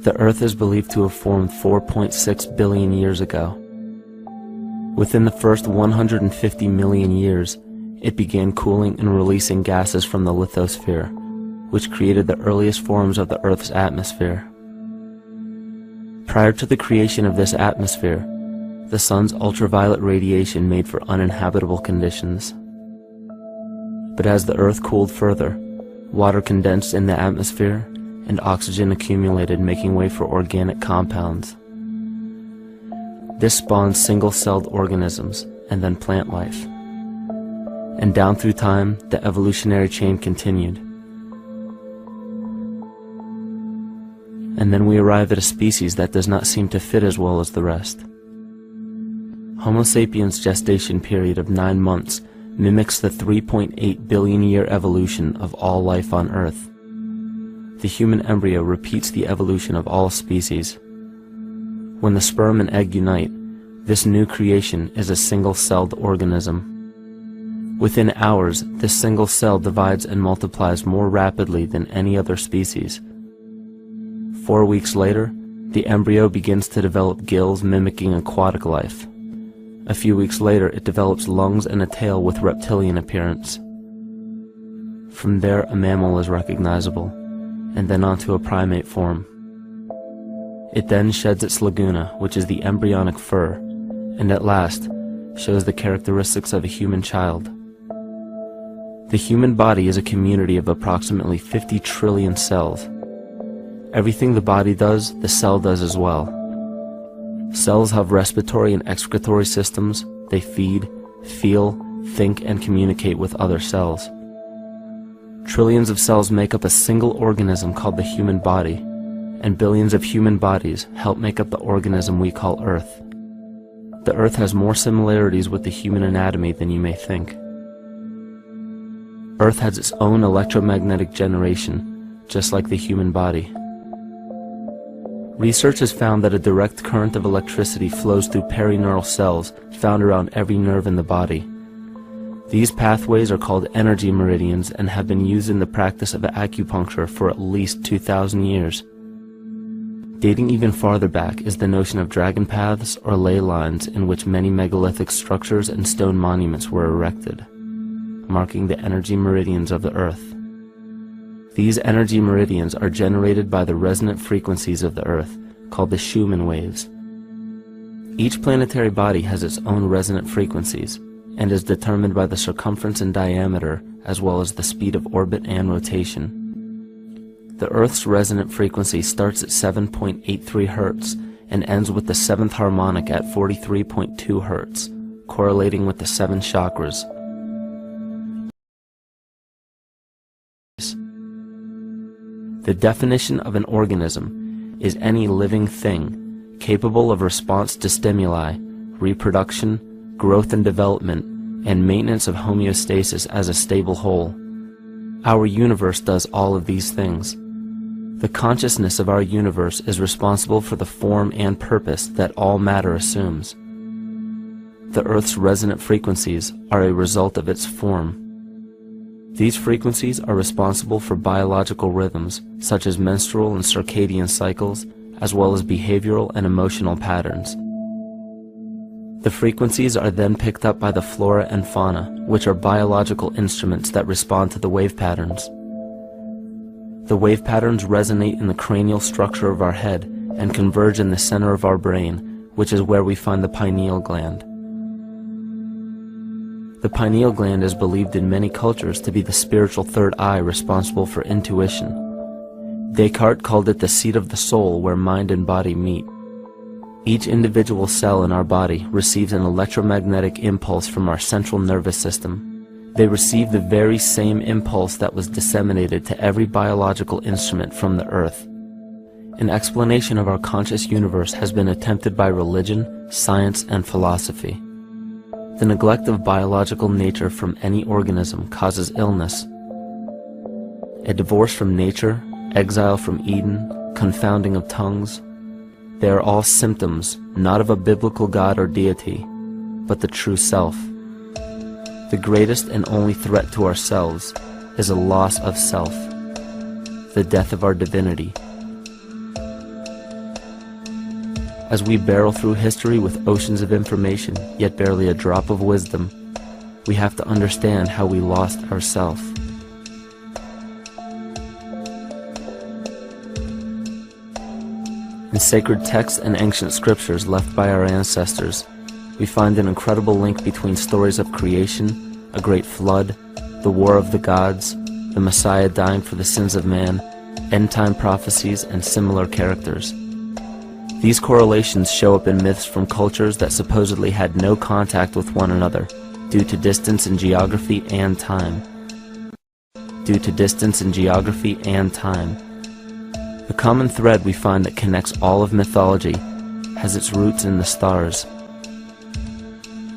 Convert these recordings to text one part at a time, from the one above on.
The Earth is believed to have formed 4.6 billion years ago. Within the first 150 million years, it began cooling and releasing gases from the lithosphere, which created the earliest forms of the Earth's atmosphere. Prior to the creation of this atmosphere, the sun's ultraviolet radiation made for uninhabitable conditions. But as the Earth cooled further, water condensed in the atmosphere and oxygen accumulated, making way for organic compounds. This spawned single-celled organisms and then plant life. And down through time, the evolutionary chain continued. And then we arrive at a species that does not seem to fit as well as the rest. Homo sapiens' gestation period of 9 months mimics the 3.8 billion year evolution of all life on Earth. The human embryo repeats the evolution of all species. When the sperm and egg unite, this new creation is a single-celled organism. Within hours, this single cell divides and multiplies more rapidly than any other species. 4 weeks later, the embryo begins to develop gills mimicking aquatic life. A few weeks later, it develops lungs and a tail with reptilian appearance. From there, a mammal is recognizable, and then onto a primate form. It then sheds its laguna, which is the embryonic fur, and at last shows the characteristics of a human child. The human body is a community of approximately 50 trillion cells. Everything the body does, the cell does as well. Cells have respiratory and excretory systems. They feed, feel, think, and communicate with other cells. Trillions of cells make up a single organism called the human body, and billions of human bodies help make up the organism we call Earth. The Earth has more similarities with the human anatomy than you may think. Earth has its own electromagnetic generation, just like the human body. Research has found that a direct current of electricity flows through perineural cells found around every nerve in the body. These pathways are called energy meridians and have been used in the practice of acupuncture for at least 2,000 years. Dating even farther back is the notion of dragon paths or ley lines, in which many megalithic structures and stone monuments were erected, marking the energy meridians of the Earth. These energy meridians are generated by the resonant frequencies of the Earth, called the Schumann waves. Each planetary body has its own resonant frequencies, and is determined by the circumference and diameter, as well as the speed of orbit and rotation. The Earth's resonant frequency starts at 7.83 Hz and ends with the 7th harmonic at 43.2 Hz, correlating with the 7 chakras. The definition of an organism is any living thing capable of response to stimuli, reproduction, growth and development, and maintenance of homeostasis as a stable whole. Our universe does all of these things. The consciousness of our universe is responsible for the form and purpose that all matter assumes. The Earth's resonant frequencies are a result of its form. These frequencies are responsible for biological rhythms, such as menstrual and circadian cycles, as well as behavioral and emotional patterns. The frequencies are then picked up by the flora and fauna, which are biological instruments that respond to the wave patterns. The wave patterns resonate in the cranial structure of our head and converge in the center of our brain, which is where we find the pineal gland. The pineal gland is believed in many cultures to be the spiritual third eye responsible for intuition. Descartes called it the seat of the soul where mind and body meet. Each individual cell in our body receives an electromagnetic impulse from our central nervous system. They receive the very same impulse that was disseminated to every biological instrument from the Earth. An explanation of our conscious universe has been attempted by religion, science, and philosophy. The neglect of biological nature from any organism causes illness. A divorce from nature, exile from Eden, confounding of tongues. They are all symptoms, not of a biblical God or deity, but the true self. The greatest and only threat to ourselves is a loss of self, the death of our divinity. As we barrel through history with oceans of information, yet barely a drop of wisdom, we have to understand how we lost ourselves. In sacred texts and ancient scriptures left by our ancestors, we find an incredible link between stories of creation, a great flood, the war of the gods, the Messiah dying for the sins of man, end-time prophecies, and similar characters. These correlations show up in myths from cultures that supposedly had no contact with one another due to distance in geography and time. The common thread we find that connects all of mythology has its roots in the stars.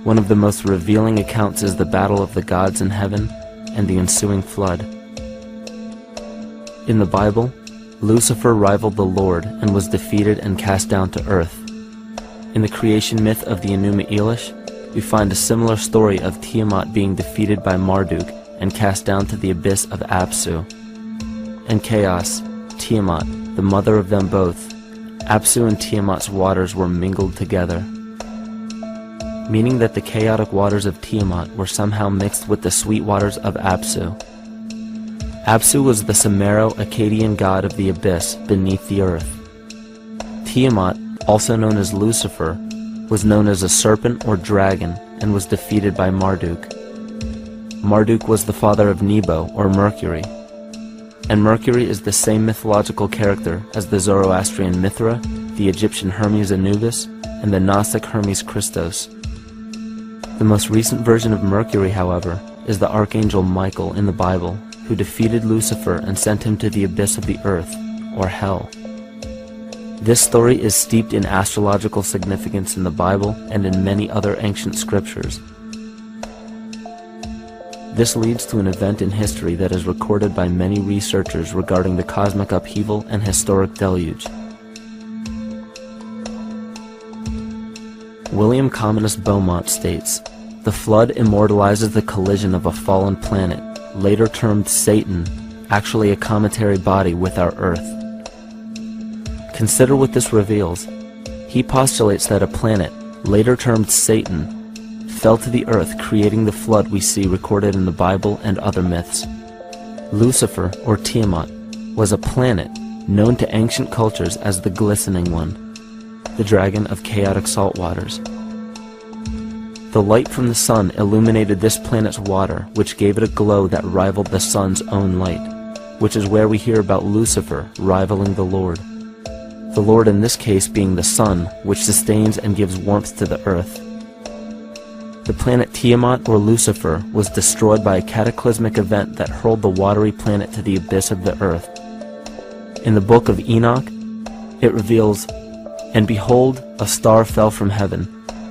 One of the most revealing accounts is the battle of the gods in heaven and the ensuing flood. In the Bible, Lucifer rivaled the Lord and was defeated and cast down to earth. In the creation myth of the Enuma Elish, we find a similar story of Tiamat being defeated by Marduk and cast down to the abyss of Apsu. In chaos, Tiamat, the mother of them both, Apsu and Tiamat's waters were mingled together, meaning that the chaotic waters of Tiamat were somehow mixed with the sweet waters of Apsu. Apsu was the Sumero-Akkadian god of the abyss beneath the earth. Tiamat, also known as Lucifer, was known as a serpent or dragon and was defeated by Marduk. Marduk was the father of Nebo or Mercury, and Mercury is the same mythological character as the Zoroastrian Mithra, the Egyptian Hermes Anubis, and the Gnostic Hermes Christos. The most recent version of Mercury, however, is the Archangel Michael in the Bible, who defeated Lucifer and sent him to the abyss of the earth, or hell. This story is steeped in astrological significance in the Bible and in many other ancient scriptures. This leads to an event in history that is recorded by many researchers regarding the cosmic upheaval and historic deluge. William Commonus Beaumont states, "The flood immortalizes the collision of a fallen planet, later termed Satan, actually a cometary body with our Earth." Consider what this reveals. He postulates that a planet, later termed Satan, fell to the earth, creating the flood we see recorded in the Bible and other myths. Lucifer, or Tiamat, was a planet known to ancient cultures as the Glistening One, the dragon of chaotic salt waters. The light from the sun illuminated this planet's water, which gave it a glow that rivaled the sun's own light, which is where we hear about Lucifer rivaling the Lord. The Lord in this case being the sun, which sustains and gives warmth to the earth. The planet Tiamat, or Lucifer, was destroyed by a cataclysmic event that hurled the watery planet to the abyss of the earth. In the book of Enoch, it reveals, "And behold, a star fell from heaven,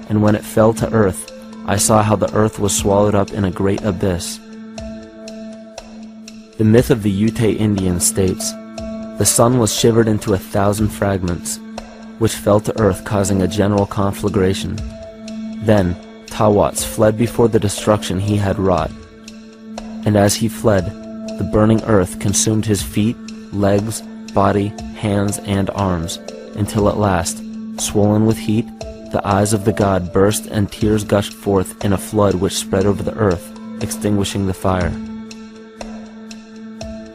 and when it fell to earth, I saw how the earth was swallowed up in a great abyss." The myth of the Ute Indians states, "The sun was shivered into 1,000 fragments, which fell to earth, causing a general conflagration. Then Tawats fled before the destruction he had wrought. And as he fled, the burning earth consumed his feet, legs, body, hands, and arms, until at last, swollen with heat, the eyes of the god burst and tears gushed forth in a flood which spread over the earth, extinguishing the fire."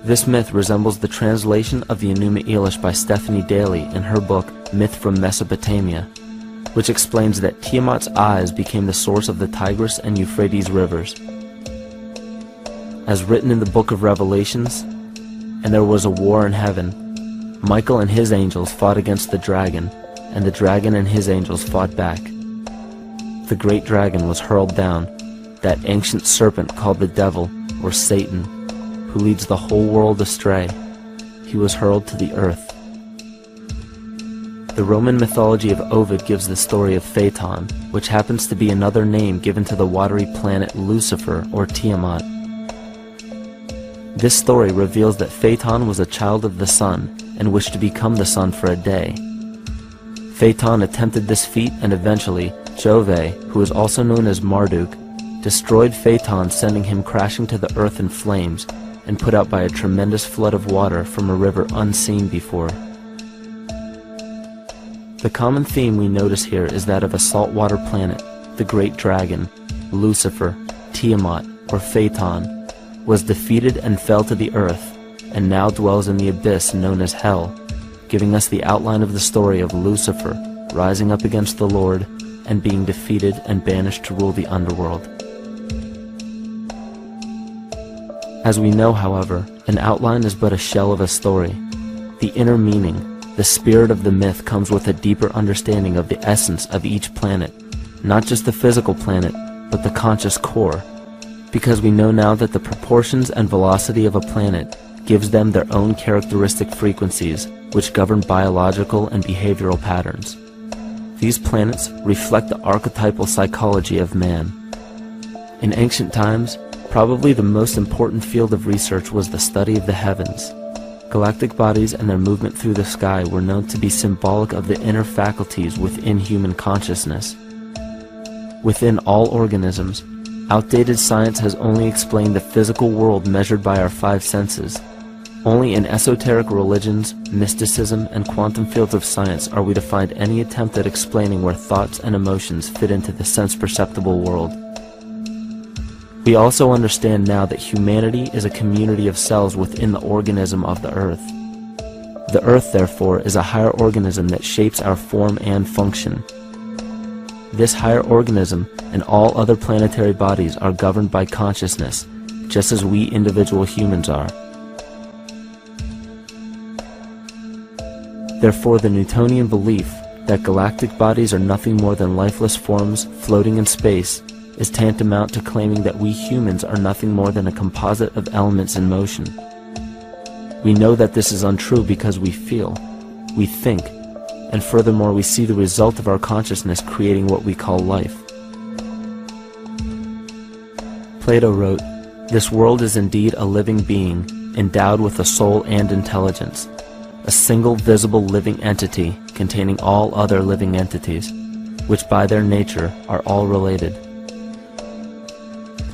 This myth resembles the translation of the Enuma Elish by Stephanie Daly in her book Myth from Mesopotamia, which explains that Tiamat's eyes became the source of the Tigris and Euphrates rivers. As written in the book of Revelations, "And there was a war in heaven. Michael and his angels fought against the dragon, and the dragon and his angels fought back. The great dragon was hurled down, that ancient serpent called the devil, or Satan, who leads the whole world astray. He was hurled to the earth." The Roman mythology of Ovid gives the story of Phaeton, which happens to be another name given to the watery planet Lucifer, or Tiamat. This story reveals that Phaeton was a child of the sun and wished to become the sun for a day. Phaeton attempted this feat, and eventually Jove, who is also known as Marduk, destroyed Phaeton, sending him crashing to the earth in flames and put out by a tremendous flood of water from a river unseen before. The common theme we notice here is that of a saltwater planet, the great dragon, Lucifer, Tiamat, or Phaeton, was defeated and fell to the earth, and now dwells in the abyss known as Hell, giving us the outline of the story of Lucifer rising up against the Lord and being defeated and banished to rule the underworld. As we know, however, an outline is but a shell of a story. The inner meaning, the spirit of the myth, comes with a deeper understanding of the essence of each planet, not just the physical planet, but the conscious core, because we know now that the proportions and velocity of a planet gives them their own characteristic frequencies, which govern biological and behavioral patterns. These planets reflect the archetypal psychology of man. In ancient times, probably the most important field of research was the study of the heavens. Galactic bodies and their movement through the sky were known to be symbolic of the inner faculties within human consciousness. Within all organisms, outdated science has only explained the physical world measured by our five senses. Only in esoteric religions, mysticism, and quantum fields of science are we to find any attempt at explaining where thoughts and emotions fit into the sense-perceptible world. We also understand now that humanity is a community of cells within the organism of the Earth. The Earth, therefore, is a higher organism that shapes our form and function. This higher organism and all other planetary bodies are governed by consciousness, just as we individual humans are. Therefore, the Newtonian belief that galactic bodies are nothing more than lifeless forms floating in space is tantamount to claiming that we humans are nothing more than a composite of elements in motion. We know that this is untrue because we feel, we think, and furthermore we see the result of our consciousness creating what we call life. Plato wrote, "This world is indeed a living being, endowed with a soul and intelligence, a single visible living entity containing all other living entities, which by their nature are all related."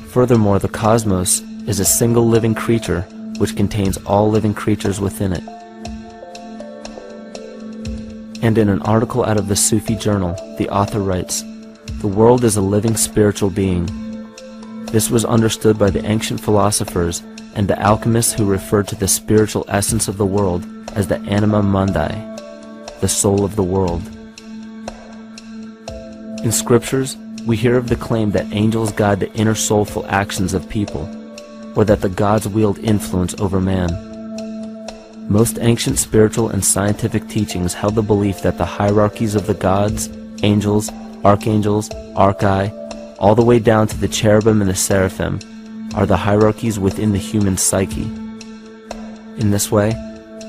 Furthermore, the cosmos is a single living creature which contains all living creatures within it. And in an article out of the Sufi journal, the author writes, "The world is a living spiritual being." This was understood by the ancient philosophers and the alchemists, who referred to the spiritual essence of the world as the anima mundi, the soul of the world. In scriptures, we hear of the claim that angels guide the inner soulful actions of people, or that the gods wield influence over man. Most ancient spiritual and scientific teachings held the belief that the hierarchies of the gods, angels, archangels, archai, all the way down to the cherubim and the seraphim, are the hierarchies within the human psyche. In this way,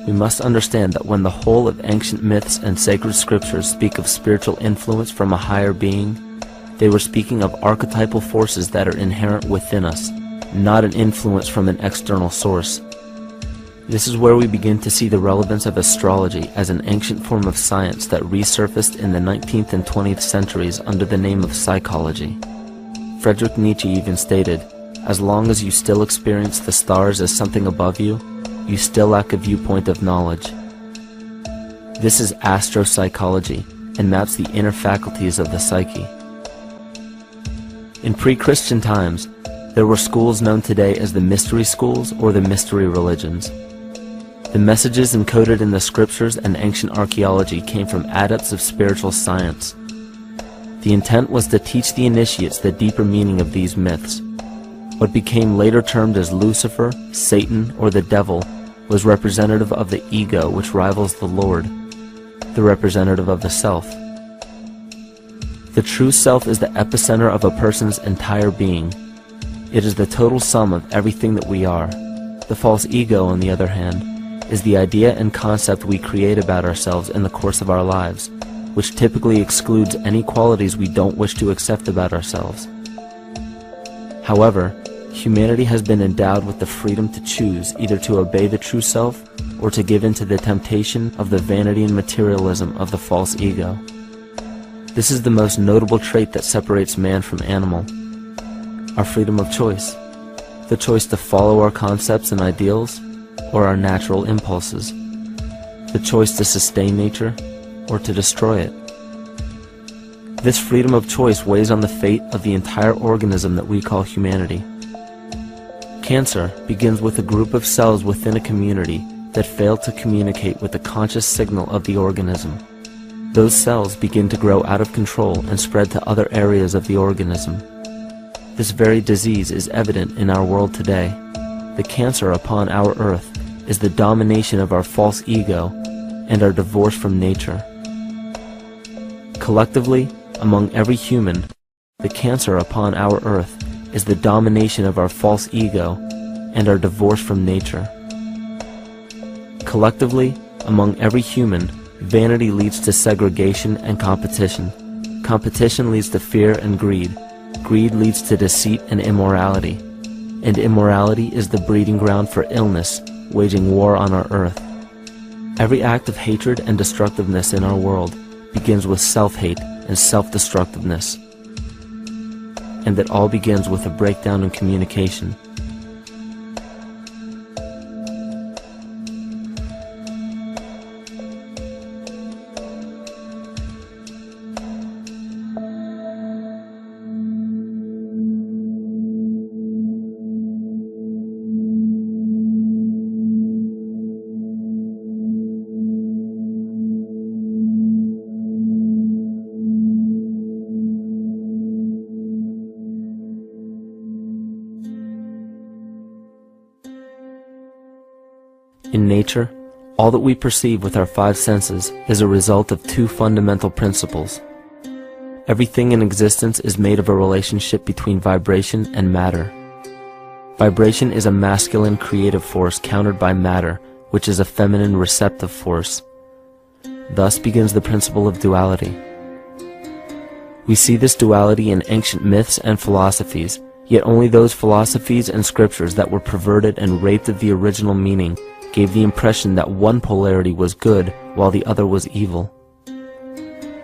we must understand that when the whole of ancient myths and sacred scriptures speak of spiritual influence from a higher being, they were speaking of archetypal forces that are inherent within us, not an influence from an external source. This is where we begin to see the relevance of astrology as an ancient form of science that resurfaced in the 19th and 20th centuries under the name of psychology. Friedrich Nietzsche even stated, "As long as you still experience the stars as something above you, you still lack a viewpoint of knowledge." This is astropsychology and maps the inner faculties of the psyche. In pre-Christian times, there were schools known today as the mystery schools or the mystery religions. The messages encoded in the scriptures and ancient archaeology came from adepts of spiritual science. The intent was to teach the initiates the deeper meaning of these myths. What became later termed as Lucifer, Satan, or the devil was representative of the ego, which rivals the Lord, the representative of the self. The true self is the epicenter of a person's entire being. It is the total sum of everything that we are. The false ego, on the other hand, is the idea and concept we create about ourselves in the course of our lives, which typically excludes any qualities we don't wish to accept about ourselves. However, humanity has been endowed with the freedom to choose either to obey the true self or to give in to the temptation of the vanity and materialism of the false ego. This is the most notable trait that separates man from animal: our freedom of choice, the choice to follow our concepts and ideals or our natural impulses, the choice to sustain nature or to destroy it. This freedom of choice weighs on the fate of the entire organism that we call humanity. Cancer begins with a group of cells within a community that fail to communicate with the conscious signal of the organism. Those cells begin to grow out of control and spread to other areas of the organism. This very disease is evident in our world today. The cancer upon our earth is the domination of our false ego and our divorce from nature. Collectively, among every human, the cancer upon our earth is the domination of our false ego and our divorce from nature. Collectively, among every human, vanity leads to segregation and competition. Competition leads to fear and greed. Greed leads to deceit and immorality. And immorality is the breeding ground for illness, waging war on our earth. Every act of hatred and destructiveness in our world begins with self-hate and self-destructiveness. And that all begins with a breakdown in communication. In nature, all that we perceive with our five senses is a result of two fundamental principles. Everything in existence is made of a relationship between vibration and matter. Vibration is a masculine creative force countered by matter, which is a feminine receptive force. Thus begins the principle of duality. We see this duality in ancient myths and philosophies, yet only those philosophies and scriptures that were perverted and raped of the original meaning gave the impression that one polarity was good while the other was evil.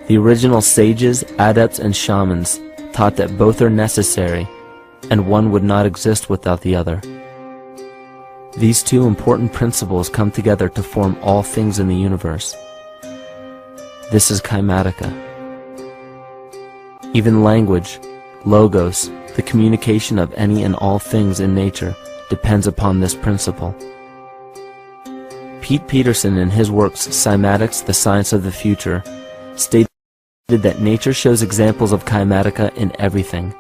The original sages, adepts, and shamans taught that both are necessary, and one would not exist without the other. These two important principles come together to form all things in the universe. This is Kymatica. Even language, logos, the communication of any and all things in nature, depends upon this principle. Pete Peterson, in his works Cymatics, The Science of the Future, stated that nature shows examples of Kymatica in everything.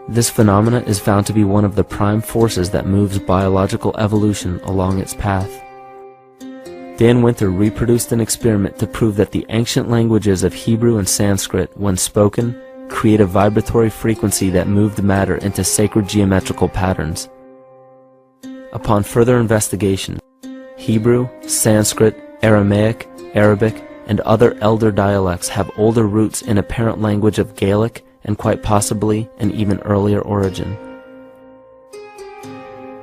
This phenomena is found to be one of the prime forces that moves biological evolution along its path. Dan Winter reproduced an experiment to prove that the ancient languages of Hebrew and Sanskrit, when spoken, create a vibratory frequency that moved matter into sacred geometrical patterns. Upon further investigation, Hebrew, Sanskrit, Aramaic, Arabic, and other elder dialects have older roots in a parent language of Gaelic and quite possibly an even earlier origin.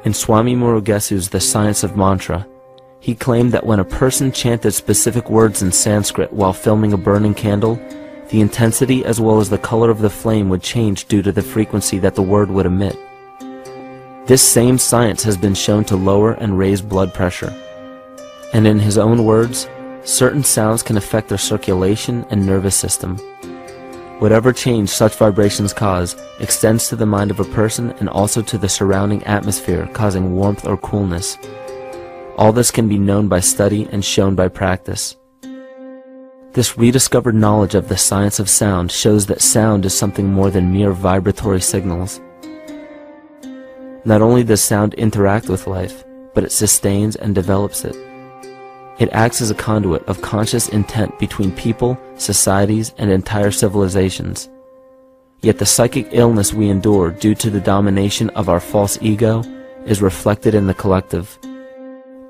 In Swami Murugesu's The Science of Mantra, he claimed that when a person chanted specific words in Sanskrit while filming a burning candle, the intensity as well as the color of the flame would change due to the frequency that the word would emit. This same science has been shown to lower and raise blood pressure. And in his own words, certain sounds can affect their circulation and nervous system. Whatever change such vibrations cause extends to the mind of a person and also to the surrounding atmosphere, causing warmth or coolness. All this can be known by study and shown by practice. This rediscovered knowledge of the science of sound shows that sound is something more than mere vibratory signals. Not only does sound interact with life, but it sustains and develops it. It acts as a conduit of conscious intent between people, societies, and entire civilizations. Yet the psychic illness we endure due to the domination of our false ego is reflected in the collective.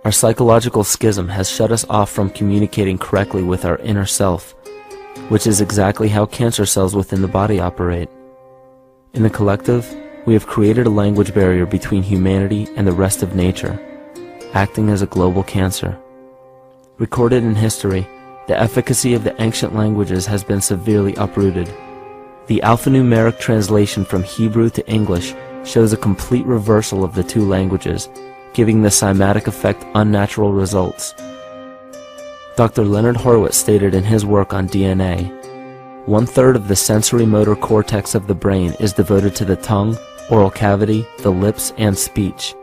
Our psychological schism has shut us off from communicating correctly with our inner self, which is exactly how cancer cells within the body operate. In the collective, we have created a language barrier between humanity and the rest of nature, acting as a global cancer. Recorded in history, the efficacy of the ancient languages has been severely uprooted. The alphanumeric translation from Hebrew to English shows a complete reversal of the two languages, giving the cymatic effect unnatural results. Dr. Leonard Horowitz stated in his work on DNA, 1/3 of the sensory motor cortex of the brain is devoted to the tongue, oral cavity, the lips, and speech.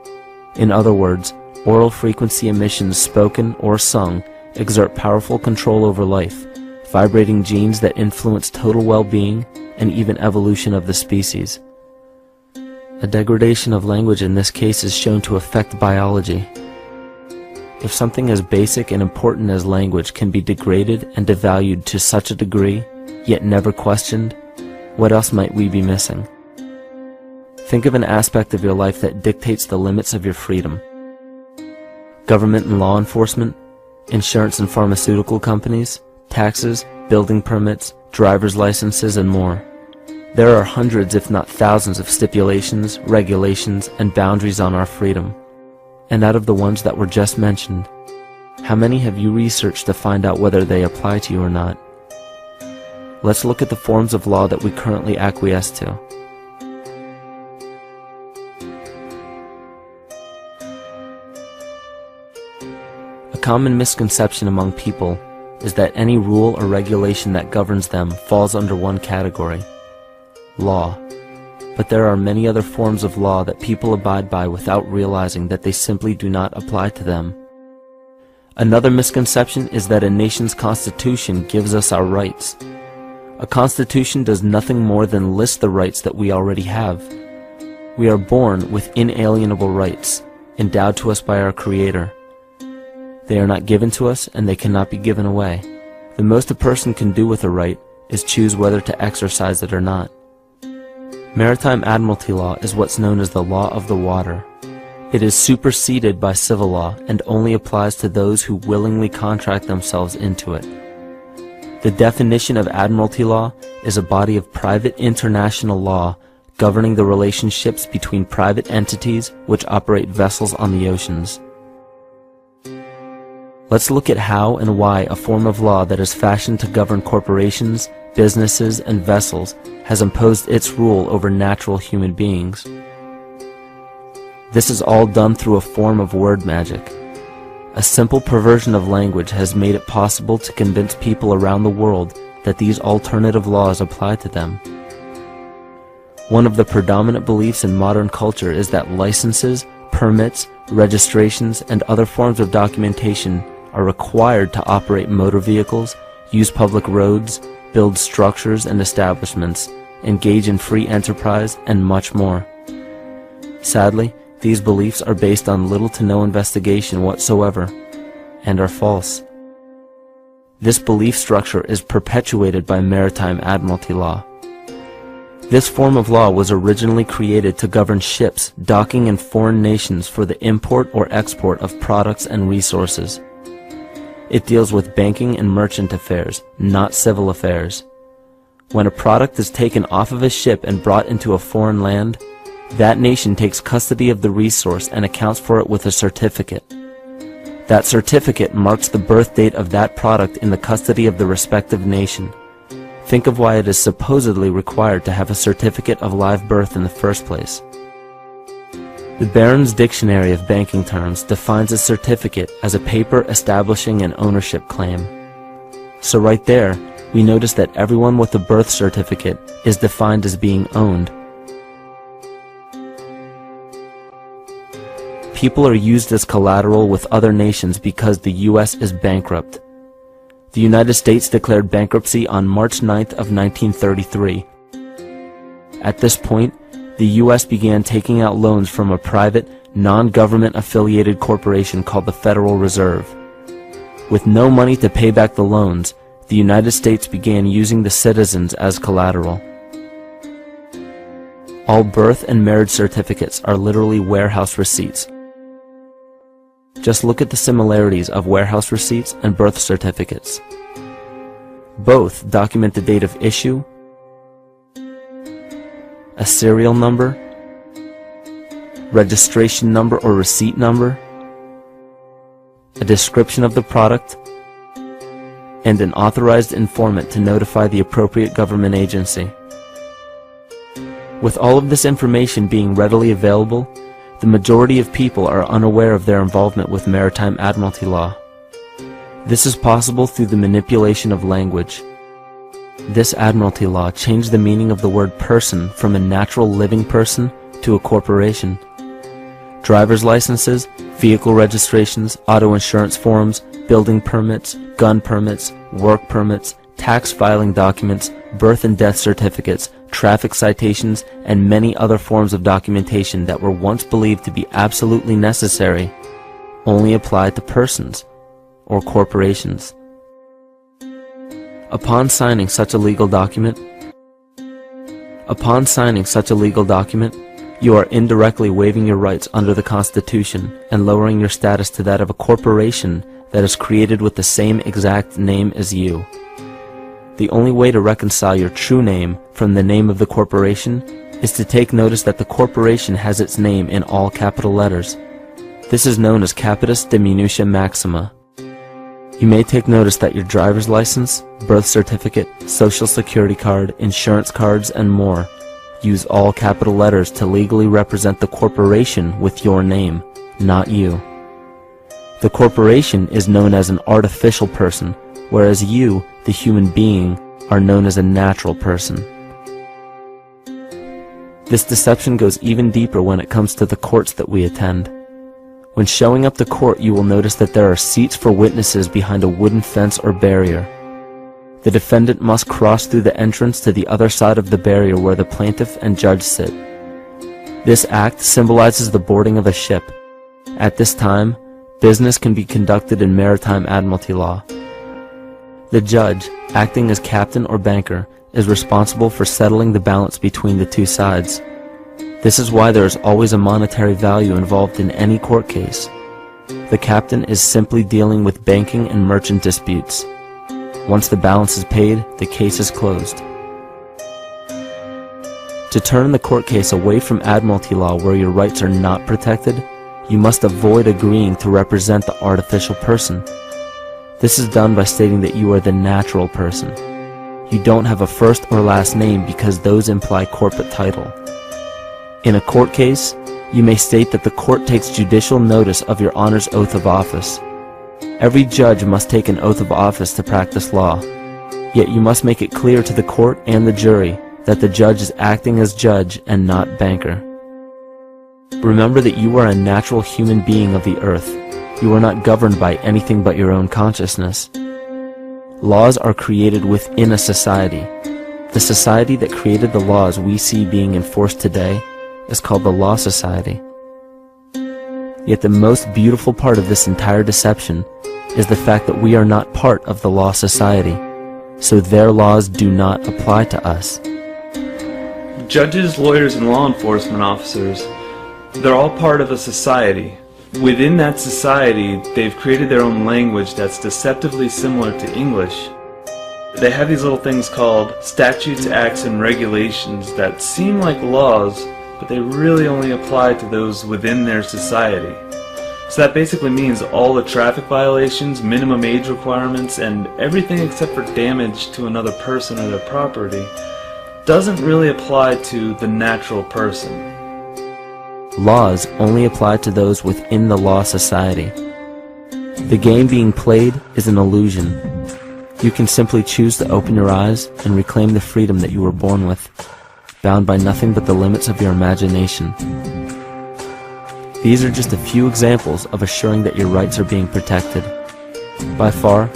In other words, oral frequency emissions spoken or sung exert powerful control over life, vibrating genes that influence total well-being and even evolution of the species. A degradation of language in this case is shown to affect biology. If something as basic and important as language can be degraded and devalued to such a degree, yet never questioned, what else might we be missing? Think of an aspect of your life that dictates the limits of your freedom. Government and law enforcement, insurance and pharmaceutical companies, taxes, building permits, driver's licenses, and more. There are hundreds if not thousands of stipulations, regulations, and boundaries on our freedom. And out of the ones that were just mentioned, how many have you researched to find out whether they apply to you or not? Let's look at the forms of law that we currently acquiesce to. A common misconception among people is that any rule or regulation that governs them falls under one category: law. But there are many other forms of law that people abide by without realizing that they simply do not apply to them. Another misconception is that a nation's constitution gives us our rights. A constitution does nothing more than list the rights that we already have. We are born with inalienable rights, endowed to us by our Creator. They are not given to us, and they cannot be given away. The most a person can do with a right is choose whether to exercise it or not. Maritime admiralty law is what's known as the law of the water. It is superseded by civil law and only applies to those who willingly contract themselves into it. The definition of admiralty law is a body of private international law governing the relationships between private entities which operate vessels on the oceans. Let's look at how and why a form of law that is fashioned to govern corporations, businesses, and vessels has imposed its rule over natural human beings. This is all done through a form of word magic. A simple perversion of language has made it possible to convince people around the world that these alternative laws apply to them. One of the predominant beliefs in modern culture is that licenses, permits, registrations, and other forms of documentation are required to operate motor vehicles, use public roads, build structures and establishments, engage in free enterprise, and much more. Sadly, these beliefs are based on little to no investigation whatsoever, and are false. This belief structure is perpetuated by maritime admiralty law. This form of law was originally created to govern ships docking in foreign nations for the import or export of products and resources. It deals with banking and merchant affairs, not civil affairs. When a product is taken off of a ship and brought into a foreign land, that nation takes custody of the resource and accounts for it with a certificate. That certificate marks the birth date of that product in the custody of the respective nation. Think of why it is supposedly required to have a certificate of live birth in the first place. The Barron's Dictionary of Banking Terms defines a certificate as a paper establishing an ownership claim. So right there, we notice that everyone with a birth certificate is defined as being owned. People are used as collateral with other nations because the U.S. is bankrupt. The United States declared bankruptcy on March 9th of 1933. At this point, the U.S. began taking out loans from a private, non-government affiliated corporation called the Federal Reserve. With no money to pay back the loans, the United States began using the citizens as collateral. All birth and marriage certificates are literally warehouse receipts. Just look at the similarities of warehouse receipts and birth certificates. Both document the date of issue, a serial number, registration number or receipt number, a description of the product, and an authorized informant to notify the appropriate government agency. With all of this information being readily available, the majority of people are unaware of their involvement with maritime admiralty law. This is possible through the manipulation of language. This Admiralty law changed the meaning of the word person from a natural living person to a corporation. Driver's licenses, vehicle registrations, auto insurance forms, building permits, gun permits, work permits, tax filing documents, birth and death certificates, traffic citations, and many other forms of documentation that were once believed to be absolutely necessary only applied to persons or corporations. Upon signing such a legal document, you are indirectly waiving your rights under the Constitution and lowering your status to that of a corporation that is created with the same exact name as you. The only way to reconcile your true name from the name of the corporation is to take notice that the corporation has its name in all capital letters. This is known as capitis diminutia maxima. You may take notice that your driver's license, birth certificate, social security card, insurance cards, and more use all capital letters to legally represent the corporation with your name, not you. The corporation is known as an artificial person, whereas you, the human being, are known as a natural person. This deception goes even deeper when it comes to the courts that we attend. When showing up to court, you will notice that there are seats for witnesses behind a wooden fence or barrier. The defendant must cross through the entrance to the other side of the barrier where the plaintiff and judge sit. This act symbolizes the boarding of a ship. At this time, business can be conducted in maritime admiralty law. The judge, acting as captain or banker, is responsible for settling the balance between the two sides. This is why there is always a monetary value involved in any court case. The captain is simply dealing with banking and merchant disputes. Once the balance is paid, the case is closed. To turn the court case away from admiralty law where your rights are not protected, you must avoid agreeing to represent the artificial person. This is done by stating that you are the natural person. You don't have a first or last name because those imply corporate title. In a court case, you may state that the court takes judicial notice of your honor's oath of office. Every judge must take an oath of office to practice law, yet you must make it clear to the court and the jury that the judge is acting as judge and not banker. Remember that you are a natural human being of the earth. You are not governed by anything but your own consciousness. Laws are created within a society. The society that created the laws we see being enforced today is called the Law Society. Yet the most beautiful part of this entire deception is the fact that we are not part of the Law Society, so their laws do not apply to us. Judges, lawyers, and law enforcement officers, they're all part of a society. Within that society, they've created their own language that's deceptively similar to English. They have these little things called statutes, acts, and regulations that seem like laws, but they really only apply to those within their society. So that basically means all the traffic violations, minimum age requirements, and everything except for damage to another person or their property doesn't really apply to the natural person. Laws only apply to those within the Law Society. The game being played is an illusion. You can simply choose to open your eyes and reclaim the freedom that you were born with, bound by nothing but the limits of your imagination. These are just a few examples of assuring that your rights are being protected. By far,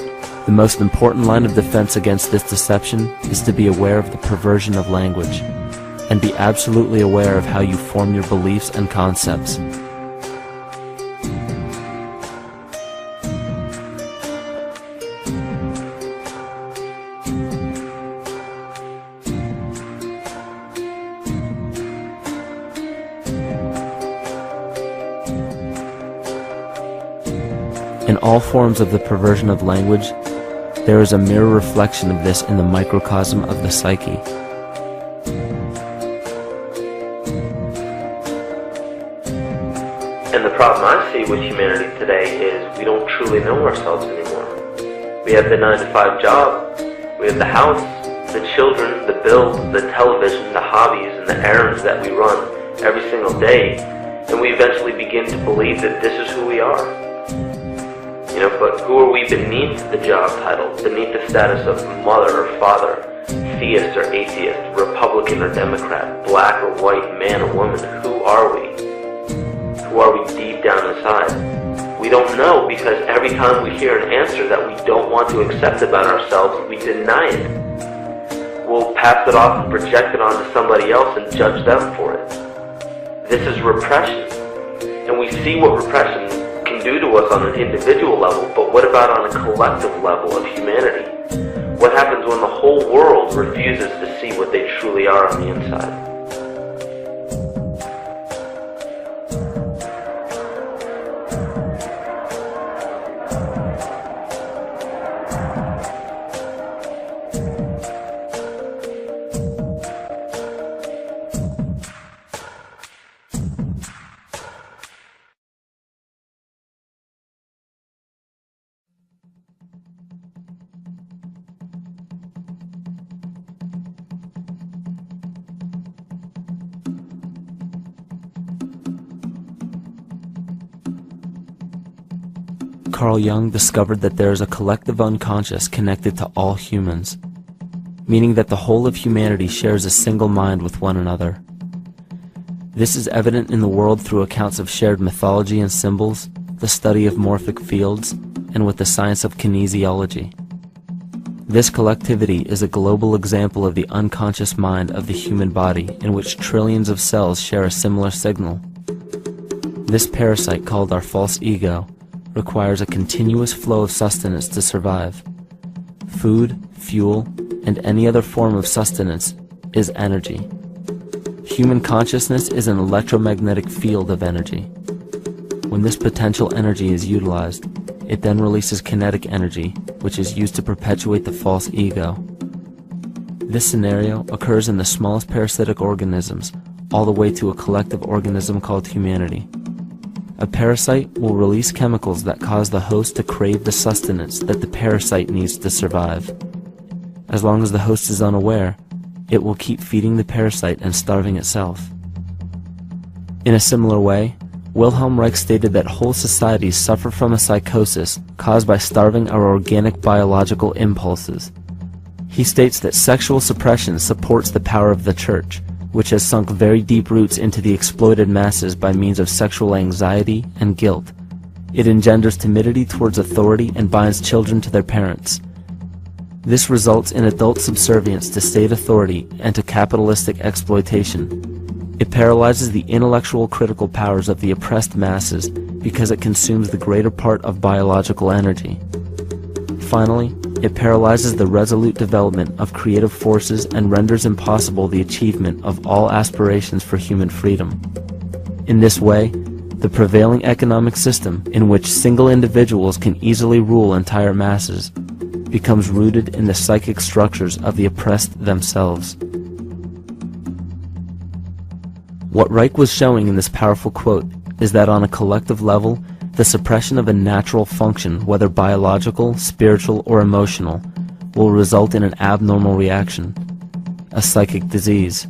the most important line of defense against this deception is to be aware of the perversion of language, and be absolutely aware of how you form your beliefs and concepts. In all forms of the perversion of language, there is a mirror reflection of this in the microcosm of the psyche. And the problem I see with humanity today is we don't truly know ourselves anymore. We have the 9-to-5 job, we have the house, the children, the bills, the television, the hobbies, and the errands that we run every single day, and we eventually begin to believe that this is who we are. But who are we beneath the job title, beneath the status of mother or father, theist or atheist, Republican or Democrat, black or white, man or woman? Who are we? Who are we deep down inside? We don't know, because every time we hear an answer that we don't want to accept about ourselves, we deny it. We'll pass it off and project it onto somebody else and judge them for it. This is repression. And we see what repression can do to us on an individual level, but what about on a collective level of humanity? What happens when the whole world refuses to see what they truly are on the inside? Carl Jung discovered that there is a collective unconscious connected to all humans, meaning that the whole of humanity shares a single mind with one another. This is evident in the world through accounts of shared mythology and symbols, the study of morphic fields, and with the science of kinesiology. This collectivity is a global example of the unconscious mind of the human body, in which trillions of cells share a similar signal. This parasite, called our false ego, requires a continuous flow of sustenance to survive. Food, fuel, and any other form of sustenance is energy. Human consciousness is an electromagnetic field of energy. When this potential energy is utilized, it then releases kinetic energy, which is used to perpetuate the false ego. This scenario occurs in the smallest parasitic organisms, all the way to a collective organism called humanity. A parasite will release chemicals that cause the host to crave the sustenance that the parasite needs to survive. As long as the host is unaware, it will keep feeding the parasite and starving itself. In a similar way, Wilhelm Reich stated that whole societies suffer from a psychosis caused by starving our organic biological impulses. He states that sexual suppression supports the power of the church, which has sunk very deep roots into the exploited masses by means of sexual anxiety and guilt. It engenders timidity towards authority and binds children to their parents. This results in adult subservience to state authority and to capitalistic exploitation. It paralyzes the intellectual critical powers of the oppressed masses because it consumes the greater part of biological energy. Finally, it paralyzes the resolute development of creative forces and renders impossible the achievement of all aspirations for human freedom. In this way, the prevailing economic system, in which single individuals can easily rule entire masses, becomes rooted in the psychic structures of the oppressed themselves. What Reich was showing in this powerful quote is that on a collective level, the suppression of a natural function, whether biological, spiritual, or emotional, will result in an abnormal reaction, a psychic disease.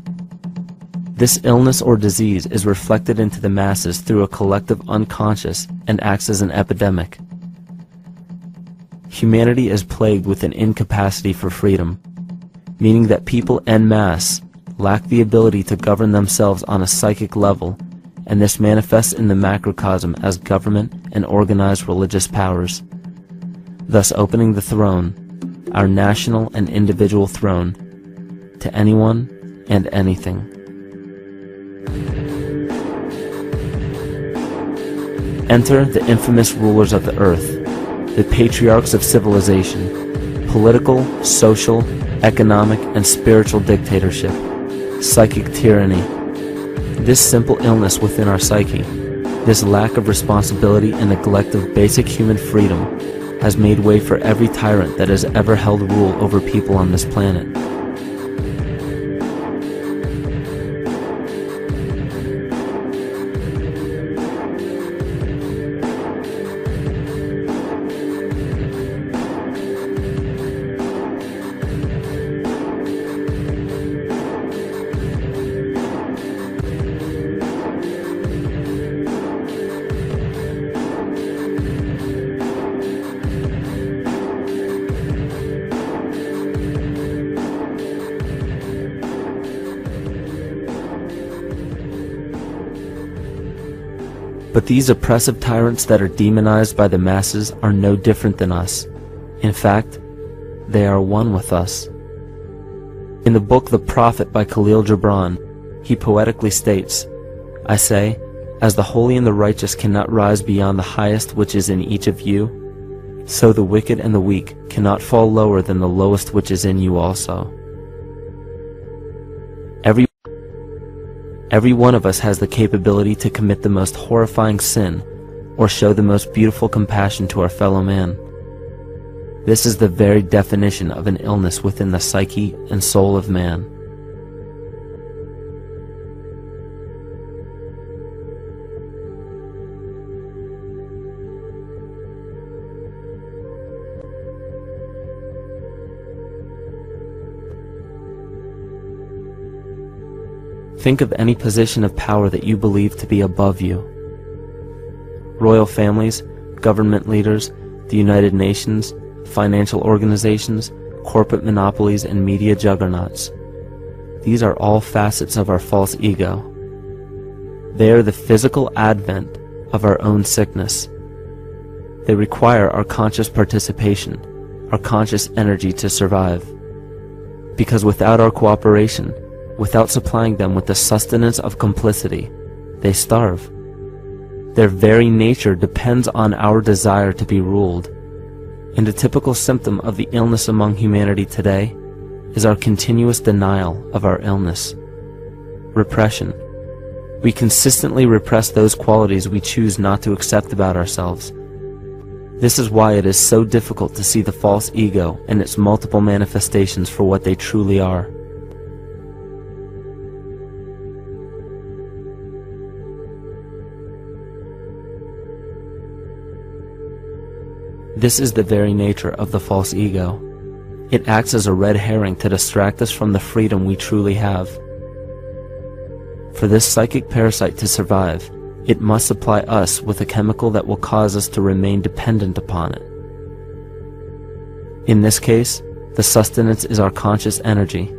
This illness or disease is reflected into the masses through a collective unconscious and acts as an epidemic. Humanity is plagued with an incapacity for freedom, meaning that people en masse lack the ability to govern themselves on a psychic level, and this manifests in the macrocosm as government and organized religious powers, thus opening the throne, our national and individual throne, to anyone and anything. Enter the infamous rulers of the earth, the patriarchs of civilization, political, social, economic, and spiritual dictatorship, psychic tyranny. This simple illness within our psyche, this lack of responsibility and neglect of basic human freedom, has made way for every tyrant that has ever held rule over people on this planet. But these oppressive tyrants that are demonized by the masses are no different than us. In fact, they are one with us. In the book The Prophet by Khalil Gibran, he poetically states, "I say, as the holy and the righteous cannot rise beyond the highest which is in each of you, so the wicked and the weak cannot fall lower than the lowest which is in you also." Every one of us has the capability to commit the most horrifying sin or show the most beautiful compassion to our fellow man. This is the very definition of an illness within the psyche and soul of man. Think of any position of power that you believe to be above you. Royal families, government leaders, the United Nations, financial organizations, corporate monopolies, and media juggernauts. These are all facets of our false ego. They are the physical advent of our own sickness. They require our conscious participation, our conscious energy to survive. Because without our cooperation, without supplying them with the sustenance of complicity, they starve. Their very nature depends on our desire to be ruled. And a typical symptom of the illness among humanity today is our continuous denial of our illness. Repression. We consistently repress those qualities we choose not to accept about ourselves. This is why it is so difficult to see the false ego and its multiple manifestations for what they truly are. This is the very nature of the false ego. It acts as a red herring to distract us from the freedom we truly have. For this psychic parasite to survive, it must supply us with a chemical that will cause us to remain dependent upon it. In this case, the sustenance is our conscious energy.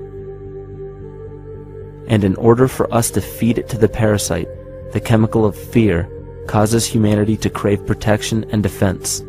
And in order for us to feed it to the parasite, the chemical of fear causes humanity to crave protection and defense.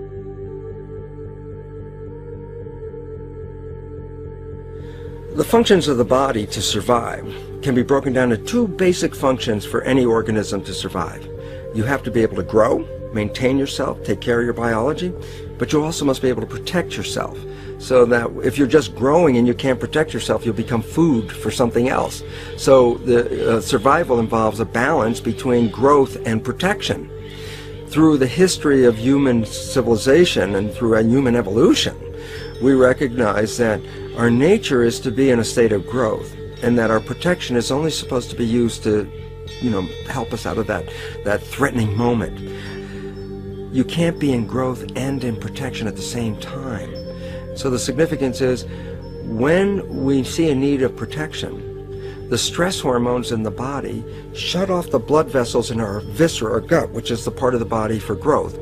The functions of the body to survive can be broken down to two basic functions for any organism to survive. You have to be able to grow, maintain yourself, take care of your biology, but you also must be able to protect yourself, so that if you're just growing and you can't protect yourself, you'll become food for something else. So the survival involves a balance between growth and protection. Through the history of human civilization and through human evolution, we recognize that our nature is to be in a state of growth, and that our protection is only supposed to be used to, help us out of that threatening moment. You can't be in growth and in protection at the same time. So the significance is, when we see a need of protection, the stress hormones in the body shut off the blood vessels in our viscera or gut, which is the part of the body for growth.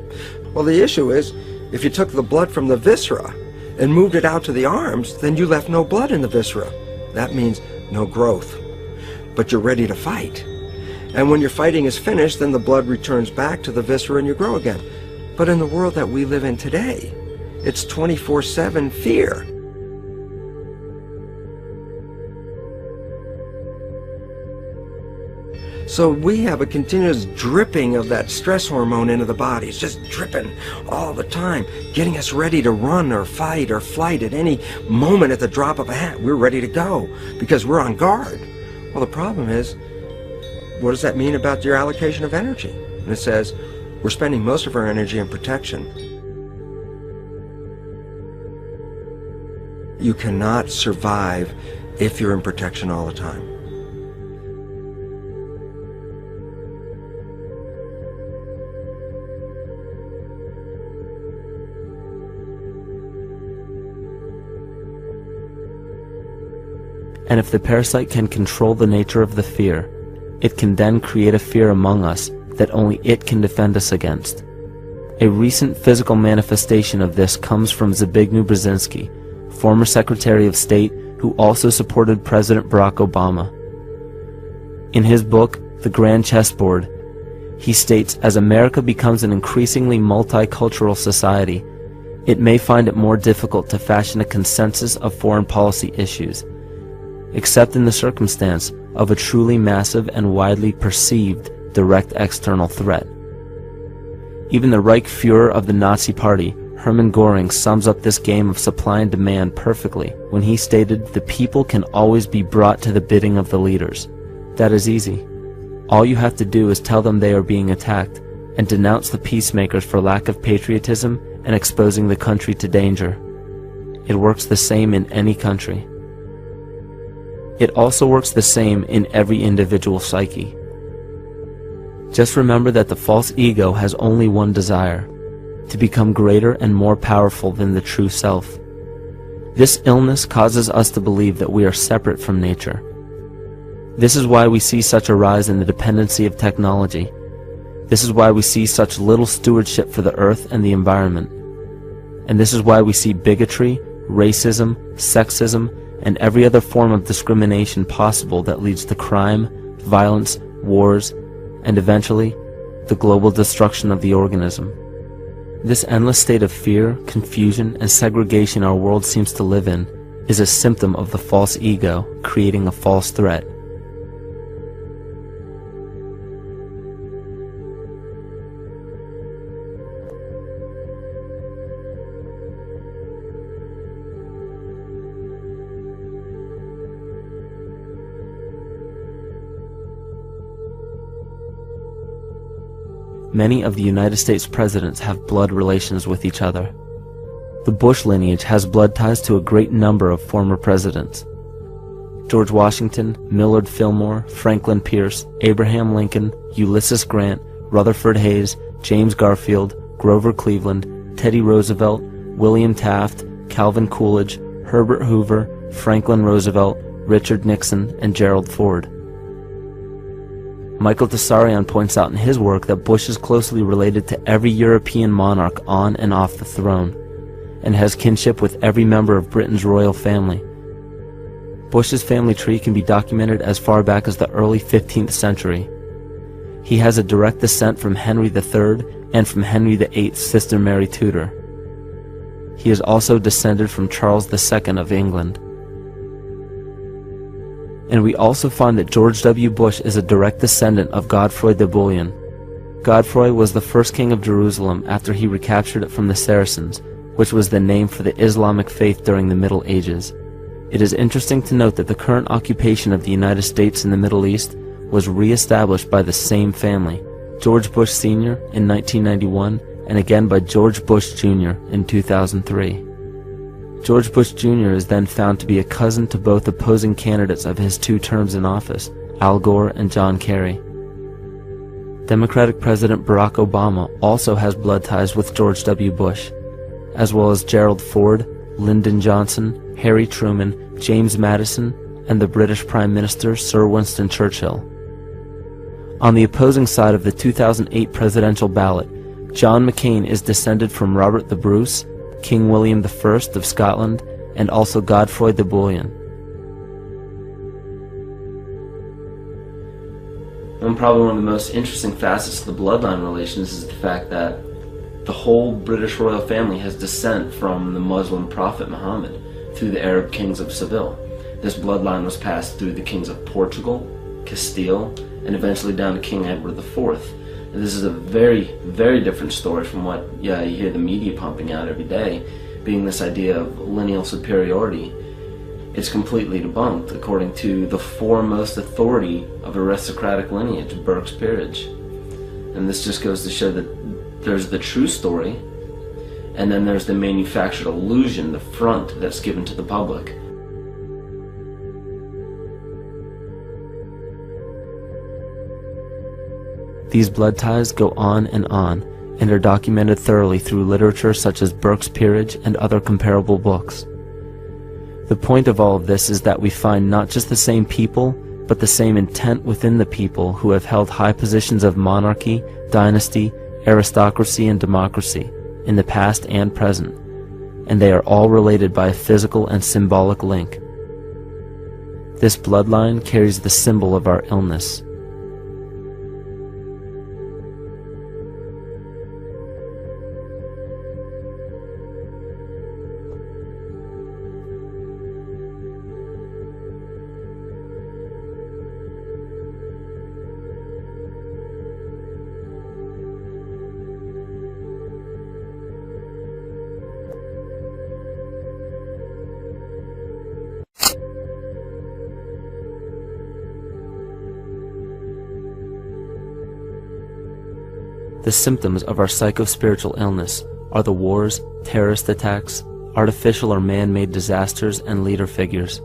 Well, the issue is, if you took the blood from the viscera and moved it out to the arms, then you left no blood in the viscera. That means no growth. But you're ready to fight. And when your fighting is finished, then the blood returns back to the viscera and you grow again. But in the world that we live in today, it's 24/7 fear. So we have a continuous dripping of that stress hormone into the body. It's just dripping all the time, getting us ready to run or fight or flight at any moment at the drop of a hat. We're ready to go because we're on guard. Well, the problem is, what does that mean about your allocation of energy? And it says, we're spending most of our energy in protection. You cannot survive if you're in protection all the time. And if the parasite can control the nature of the fear, it can then create a fear among us that only it can defend us against. A recent physical manifestation of this comes from Zbigniew Brzezinski, former Secretary of State who also supported President Barack Obama. In his book, The Grand Chessboard, He states, as America becomes an increasingly multicultural society, it may find it more difficult to fashion a consensus of foreign policy issues, except in the circumstance of a truly massive and widely perceived direct external threat. Even the Reich Führer of the Nazi Party, Hermann Göring, sums up this game of supply and demand perfectly when he stated, "The people can always be brought to the bidding of the leaders." That is easy. All you have to do is tell them they are being attacked and denounce the peacemakers for lack of patriotism and exposing the country to danger. It works the same in any country. It also works the same in every individual psyche. Just remember that the false ego has only one desire: to become greater and more powerful than the true self. This illness causes us to believe that we are separate from nature. This is why we see such a rise in the dependency of technology. This is why we see such little stewardship for the earth and the environment. And this is why we see bigotry, racism, sexism, and every other form of discrimination possible that leads to crime, violence, wars, and eventually, the global destruction of the organism. This endless state of fear, confusion, and segregation our world seems to live in is a symptom of the false ego creating a false threat. Many of the United States presidents have blood relations with each other. The Bush lineage has blood ties to a great number of former presidents. George Washington, Millard Fillmore, Franklin Pierce, Abraham Lincoln, Ulysses Grant, Rutherford Hayes, James Garfield, Grover Cleveland, Teddy Roosevelt, William Taft, Calvin Coolidge, Herbert Hoover, Franklin Roosevelt, Richard Nixon, and Gerald Ford. Michael Tsarion points out in his work that Bush is closely related to every European monarch on and off the throne, and has kinship with every member of Britain's royal family. Bush's family tree can be documented as far back as the early 15th century. He has a direct descent from Henry III and from Henry VIII's sister Mary Tudor. He is also descended from Charles II of England. And we also find that George W. Bush is a direct descendant of Godfrey de Bouillon. Godfrey was the first king of Jerusalem after he recaptured it from the Saracens, which was the name for the Islamic faith during the Middle Ages. It is interesting to note that the current occupation of the United States in the Middle East was re-established by the same family, George Bush Sr. in 1991, and again by George Bush Jr. in 2003. George Bush Jr. is then found to be a cousin to both opposing candidates of his 2 terms in office, Al Gore and John Kerry. Democratic President Barack Obama also has blood ties with George W. Bush, as well as Gerald Ford, Lyndon Johnson, Harry Truman, James Madison, and the British Prime Minister Sir Winston Churchill. On the opposing side of the 2008 presidential ballot, John McCain is descended from Robert the Bruce, King William I of Scotland, and also Godfrey de Bouillon. Probably one of the most interesting facets of the bloodline relations is the fact that the whole British royal family has descent from the Muslim prophet Muhammad through the Arab kings of Seville. This bloodline was passed through the kings of Portugal, Castile, and eventually down to King Edward IV. And this is a very, very different story from what you hear the media pumping out every day, being this idea of lineal superiority. It's completely debunked according to the foremost authority of aristocratic lineage, Burke's peerage. And this just goes to show that there's the true story, and then there's the manufactured illusion, the front that's given to the public. These blood ties go on and are documented thoroughly through literature such as Burke's Peerage and other comparable books. The point of all of this is that we find not just the same people, but the same intent within the people who have held high positions of monarchy, dynasty, aristocracy, and democracy in the past and present, and they are all related by a physical and symbolic link. This bloodline carries the symbol of our illness. The symptoms of our psycho-spiritual illness are the wars, terrorist attacks, artificial or man-made disasters, and leader figures.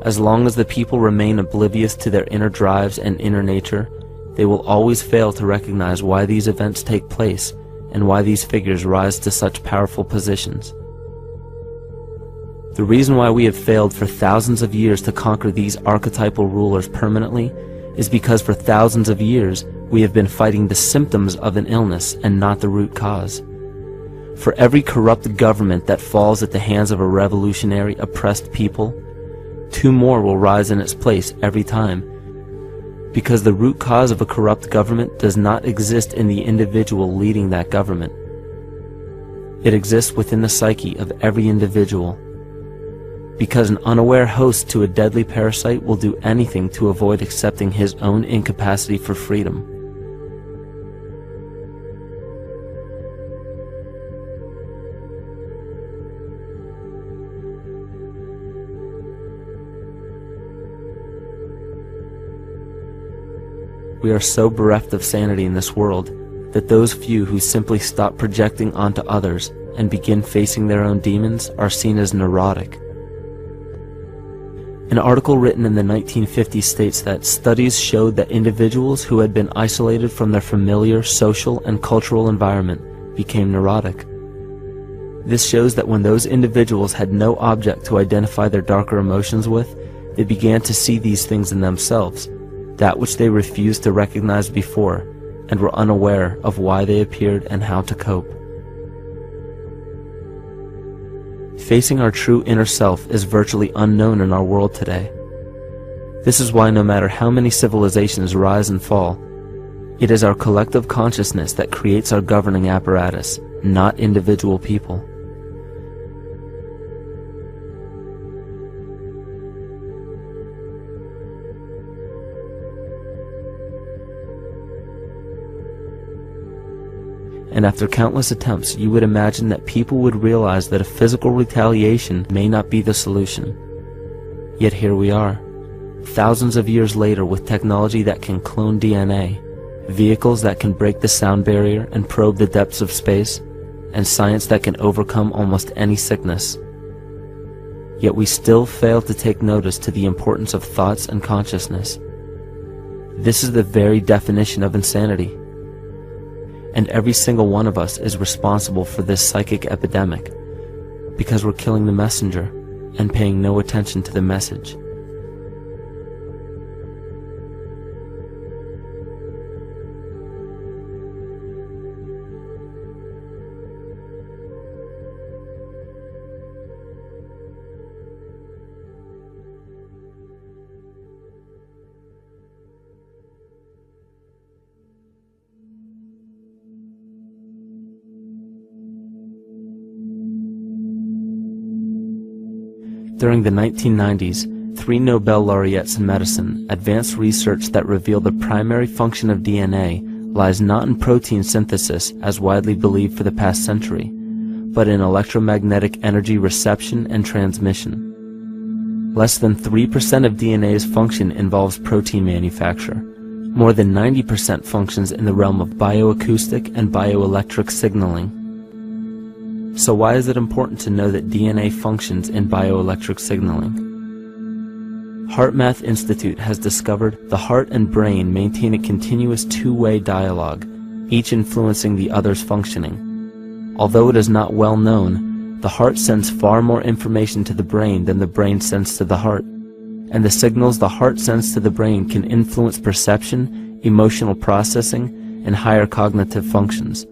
As long as the people remain oblivious to their inner drives and inner nature, they will always fail to recognize why these events take place and why these figures rise to such powerful positions. The reason why we have failed for thousands of years to conquer these archetypal rulers permanently is because for thousands of years we have been fighting the symptoms of an illness and not the root cause. For every corrupt government that falls at the hands of a revolutionary, oppressed people, 2 more will rise in its place every time. Because the root cause of a corrupt government does not exist in the individual leading that government. It exists within the psyche of every individual. Because an unaware host to a deadly parasite will do anything to avoid accepting his own incapacity for freedom. We are so bereft of sanity in this world that those few who simply stop projecting onto others and begin facing their own demons are seen as neurotic. An article written in the 1950s states that studies showed that individuals who had been isolated from their familiar social and cultural environment became neurotic. This shows that when those individuals had no object to identify their darker emotions with, they began to see these things in themselves, that which they refused to recognize before, and were unaware of why they appeared and how to cope. Facing our true inner self is virtually unknown in our world today. This is why no matter how many civilizations rise and fall, it is our collective consciousness that creates our governing apparatus, not individual people. And after countless attempts, you would imagine that people would realize that a physical retaliation may not be the solution. Yet here we are, thousands of years later, with technology that can clone DNA, vehicles that can break the sound barrier and probe the depths of space, and science that can overcome almost any sickness. Yet we still fail to take notice to the importance of thoughts and consciousness. This is the very definition of insanity. And every single one of us is responsible for this psychic epidemic, because we're killing the messenger and paying no attention to the message. During the 1990s, 3 Nobel laureates in medicine advanced research that revealed the primary function of DNA lies not in protein synthesis as widely believed for the past century, but in electromagnetic energy reception and transmission. Less than 3% of DNA's function involves protein manufacture. More than 90% functions in the realm of bioacoustic and bioelectric signaling. So why is it important to know that DNA functions in bioelectric signaling? HeartMath Institute has discovered the heart and brain maintain a continuous 2-way dialogue, each influencing the other's functioning. Although it is not well known, the heart sends far more information to the brain than the brain sends to the heart, and the signals the heart sends to the brain can influence perception, emotional processing, and higher cognitive functions.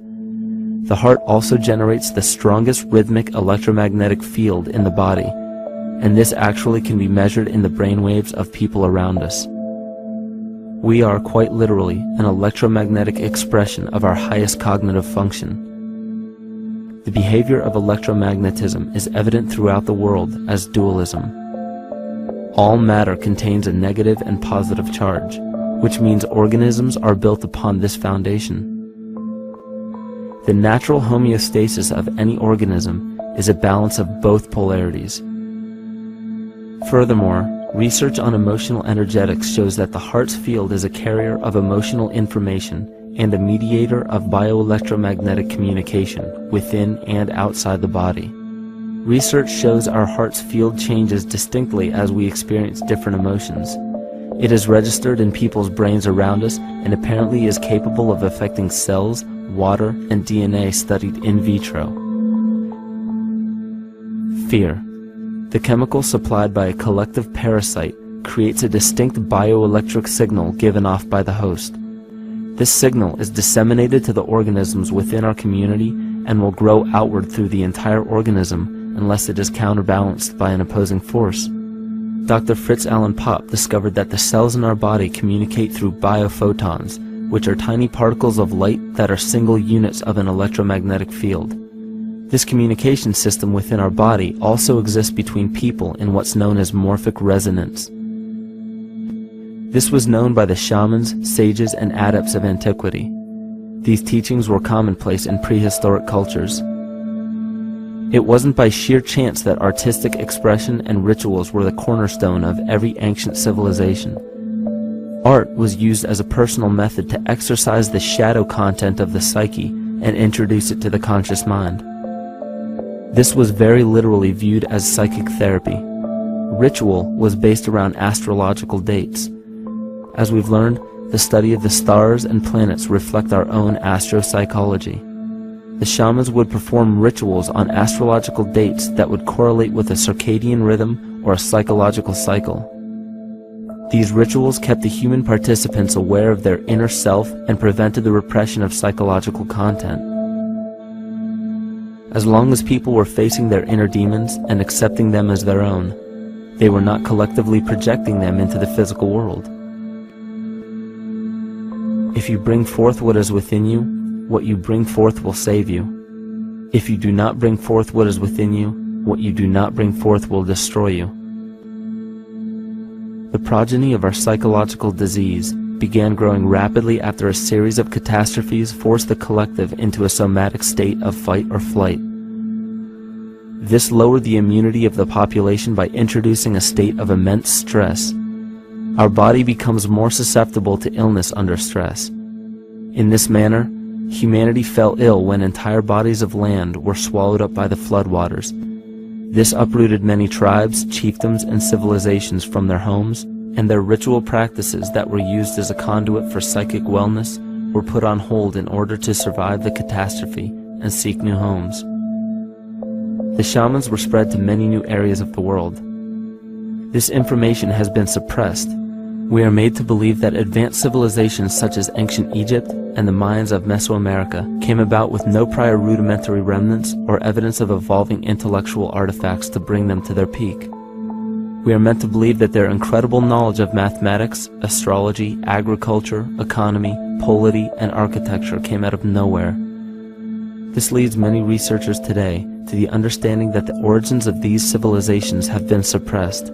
The heart also generates the strongest rhythmic electromagnetic field in the body, and this actually can be measured in the brainwaves of people around us. We are quite literally an electromagnetic expression of our highest cognitive function. The behavior of electromagnetism is evident throughout the world as dualism. All matter contains a negative and positive charge, which means organisms are built upon this foundation. The natural homeostasis of any organism is a balance of both polarities. Furthermore, research on emotional energetics shows that the heart's field is a carrier of emotional information and a mediator of bioelectromagnetic communication within and outside the body. Research shows our heart's field changes distinctly as we experience different emotions. It is registered in people's brains around us and apparently is capable of affecting cells, water, and DNA studied in vitro. Fear. The chemical supplied by a collective parasite creates a distinct bioelectric signal given off by the host. This signal is disseminated to the organisms within our community and will grow outward through the entire organism unless it is counterbalanced by an opposing force. Dr. Fritz Alan Popp discovered that the cells in our body communicate through biophotons, which are tiny particles of light that are single units of an electromagnetic field. This communication system within our body also exists between people in what's known as morphic resonance. This was known by the shamans, sages, and adepts of antiquity. These teachings were commonplace in prehistoric cultures. It wasn't by sheer chance that artistic expression and rituals were the cornerstone of every ancient civilization. Art was used as a personal method to exercise the shadow content of the psyche and introduce it to the conscious mind. This was very literally viewed as psychic therapy. Ritual was based around astrological dates. As we've learned, the study of the stars and planets reflect our own astropsychology. The shamans would perform rituals on astrological dates that would correlate with a circadian rhythm or a psychological cycle. These rituals kept the human participants aware of their inner self and prevented the repression of psychological content. As long as people were facing their inner demons and accepting them as their own, they were not collectively projecting them into the physical world. If you bring forth what is within you, what you bring forth will save you. If you do not bring forth what is within you, what you do not bring forth will destroy you. The progeny of our psychological disease began growing rapidly after a series of catastrophes forced the collective into a somatic state of fight or flight. This lowered the immunity of the population by introducing a state of immense stress. Our body becomes more susceptible to illness under stress. In this manner, humanity fell ill when entire bodies of land were swallowed up by the floodwaters. This uprooted many tribes, chiefdoms, and civilizations from their homes, and their ritual practices that were used as a conduit for psychic wellness were put on hold in order to survive the catastrophe and seek new homes. The shamans were spread to many new areas of the world. This information has been suppressed. We are made to believe that advanced civilizations such as ancient Egypt and the Mayans of Mesoamerica came about with no prior rudimentary remnants or evidence of evolving intellectual artifacts to bring them to their peak. We are meant to believe that their incredible knowledge of mathematics, astrology, agriculture, economy, polity, and architecture came out of nowhere. This leads many researchers today to the understanding that the origins of these civilizations have been suppressed.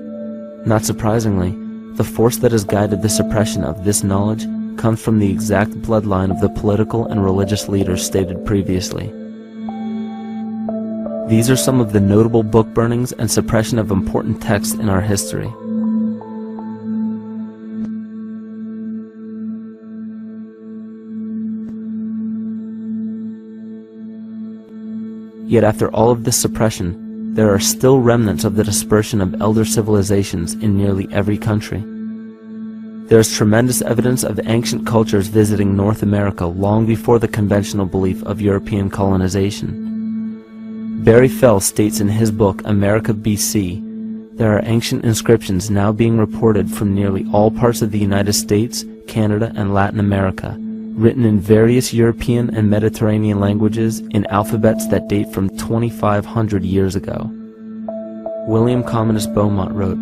Not surprisingly, the force that has guided the suppression of this knowledge comes from the exact bloodline of the political and religious leaders stated previously. These are some of the notable book burnings and suppression of important texts in our history. Yet after all of this suppression, there are still remnants of the dispersion of elder civilizations in nearly every country. There is tremendous evidence of ancient cultures visiting North America long before the conventional belief of European colonization. Barry Fell states in his book America BC, there are ancient inscriptions now being reported from nearly all parts of the United States, Canada, and Latin America, written in various European and Mediterranean languages in alphabets that date from 2,500 years ago. William Commonus Beaumont wrote,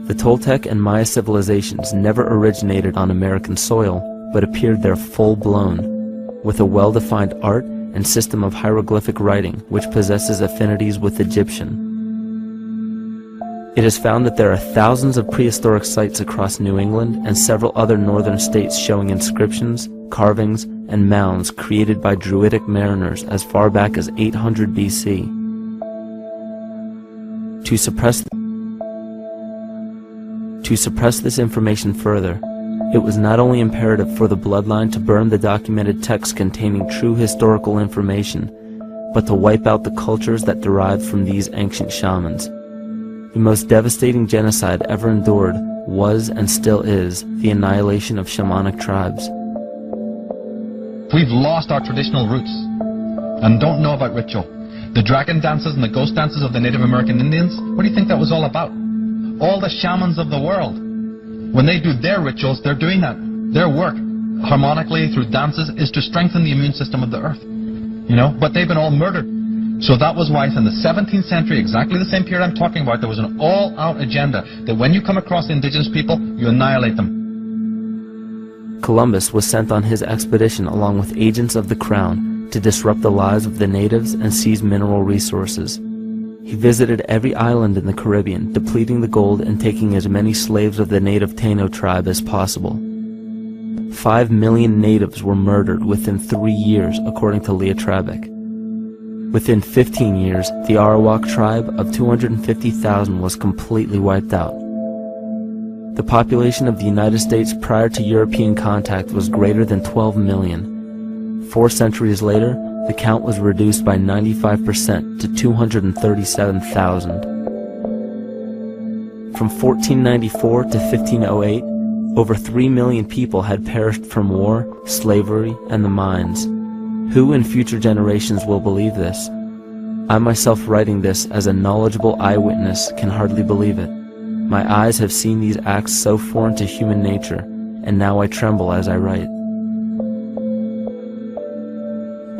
"The Toltec and Maya civilizations never originated on American soil, but appeared there full-blown, with a well-defined art and system of hieroglyphic writing which possesses affinities with Egyptian. It is found that there are thousands of prehistoric sites across New England and several other northern states showing inscriptions, carvings, and mounds created by Druidic mariners as far back as 800 BC. To suppress this information further, It was not only imperative for the bloodline to burn the documented texts containing true historical information, but to wipe out the cultures that derived from these ancient shamans. The most devastating genocide ever endured was and still is the annihilation of shamanic tribes. We've lost our traditional roots and don't know about ritual. The dragon dances and the ghost dances of the Native American Indians, what do you think that was all about? All the shamans of the world, when they do their rituals, they're doing that. Their work, harmonically through dances, is to strengthen the immune system of the earth. You know, but they've been all murdered. So that was why in the 17th century, exactly the same period I'm talking about, there was an all-out agenda that when you come across indigenous people, you annihilate them. Columbus was sent on his expedition along with agents of the crown to disrupt the lives of the natives and seize mineral resources. He visited every island in the Caribbean, depleting the gold and taking as many slaves of the native Taino tribe as possible. 5 million natives were murdered within 3 years, according to Leah Trabeck. Within 15 years, the Arawak tribe of 250,000 was completely wiped out. The population of the United States prior to European contact was greater than 12 million. 4 centuries later, the count was reduced by 95% to 237,000. From 1494 to 1508, over 3 million people had perished from war, slavery, and the mines. Who in future generations will believe this? I myself, writing this as a knowledgeable eyewitness, can hardly believe it. My eyes have seen these acts so foreign to human nature, and now I tremble as I write.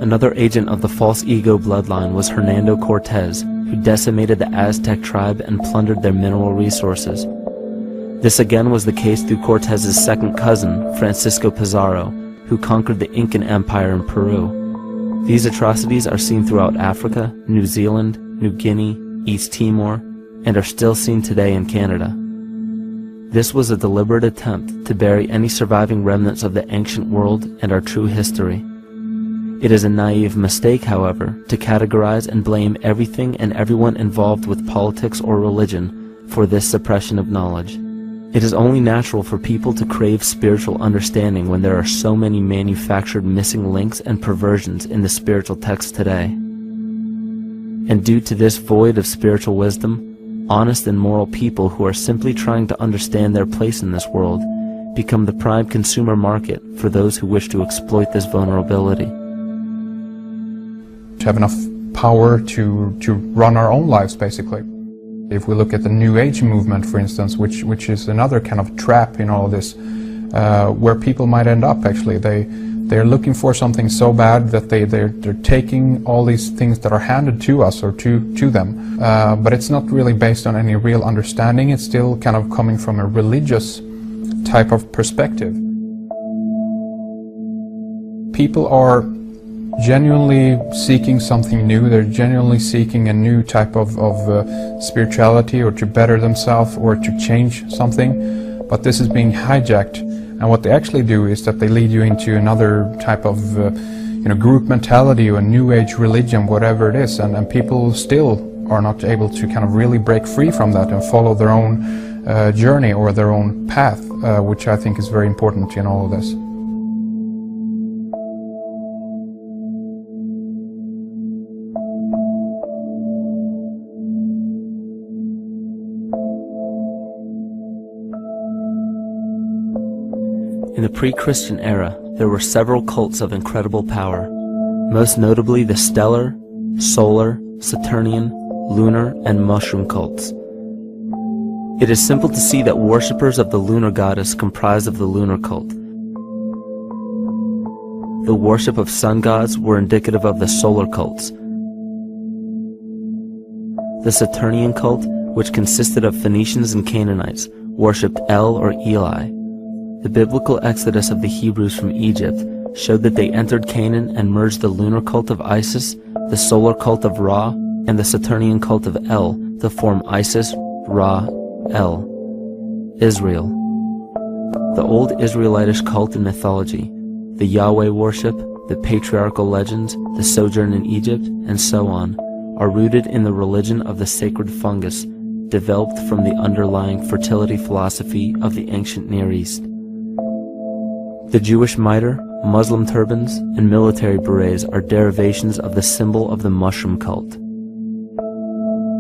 Another agent of the false ego bloodline was Hernando Cortez, who decimated the Aztec tribe and plundered their mineral resources. This again was the case through Cortez's second cousin, Francisco Pizarro, who conquered the Incan Empire in Peru. These atrocities are seen throughout Africa, New Zealand, New Guinea, East Timor, and are still seen today in Canada. This was a deliberate attempt to bury any surviving remnants of the ancient world and our true history. It is a naive mistake, however, to categorize and blame everything and everyone involved with politics or religion for this suppression of knowledge. It is only natural for people to crave spiritual understanding when there are so many manufactured missing links and perversions in the spiritual texts today. And due to this void of spiritual wisdom, honest and moral people who are simply trying to understand their place in this world become the prime consumer market for those who wish to exploit this vulnerability. To have enough power to run our own lives, basically. If we look at the New Age movement, for instance, which is another kind of trap in all this, where people might end up actually. They're looking for something so bad that they're taking all these things that are handed to us or to them, but it's not really based on any real understanding. It's still kind of coming from a religious type of perspective. People are genuinely seeking something new. They're genuinely seeking a new type of spirituality, or to better themselves, or to change something, but this is being hijacked, and what they actually do is that they lead you into another type of group mentality or a new age religion, whatever it is, and people still are not able to kind of really break free from that and follow their own journey or their own path, which I think is very important in all of this. In the pre-Christian era, there were several cults of incredible power, most notably the stellar, solar, Saturnian, lunar, and mushroom cults. It is simple to see that worshippers of the lunar goddess comprised of the lunar cult. The worship of sun gods were indicative of the solar cults. The Saturnian cult, which consisted of Phoenicians and Canaanites, worshipped El or Eli. The biblical exodus of the Hebrews from Egypt showed that they entered Canaan and merged the lunar cult of Isis, the solar cult of Ra, and the Saturnian cult of El to form Isis, Ra, El. Israel. The old Israelitish cult and mythology, the Yahweh worship, the patriarchal legends, the sojourn in Egypt, and so on, are rooted in the religion of the sacred fungus, developed from the underlying fertility philosophy of the ancient Near East. The Jewish mitre, Muslim turbans, and military berets are derivations of the symbol of the mushroom cult.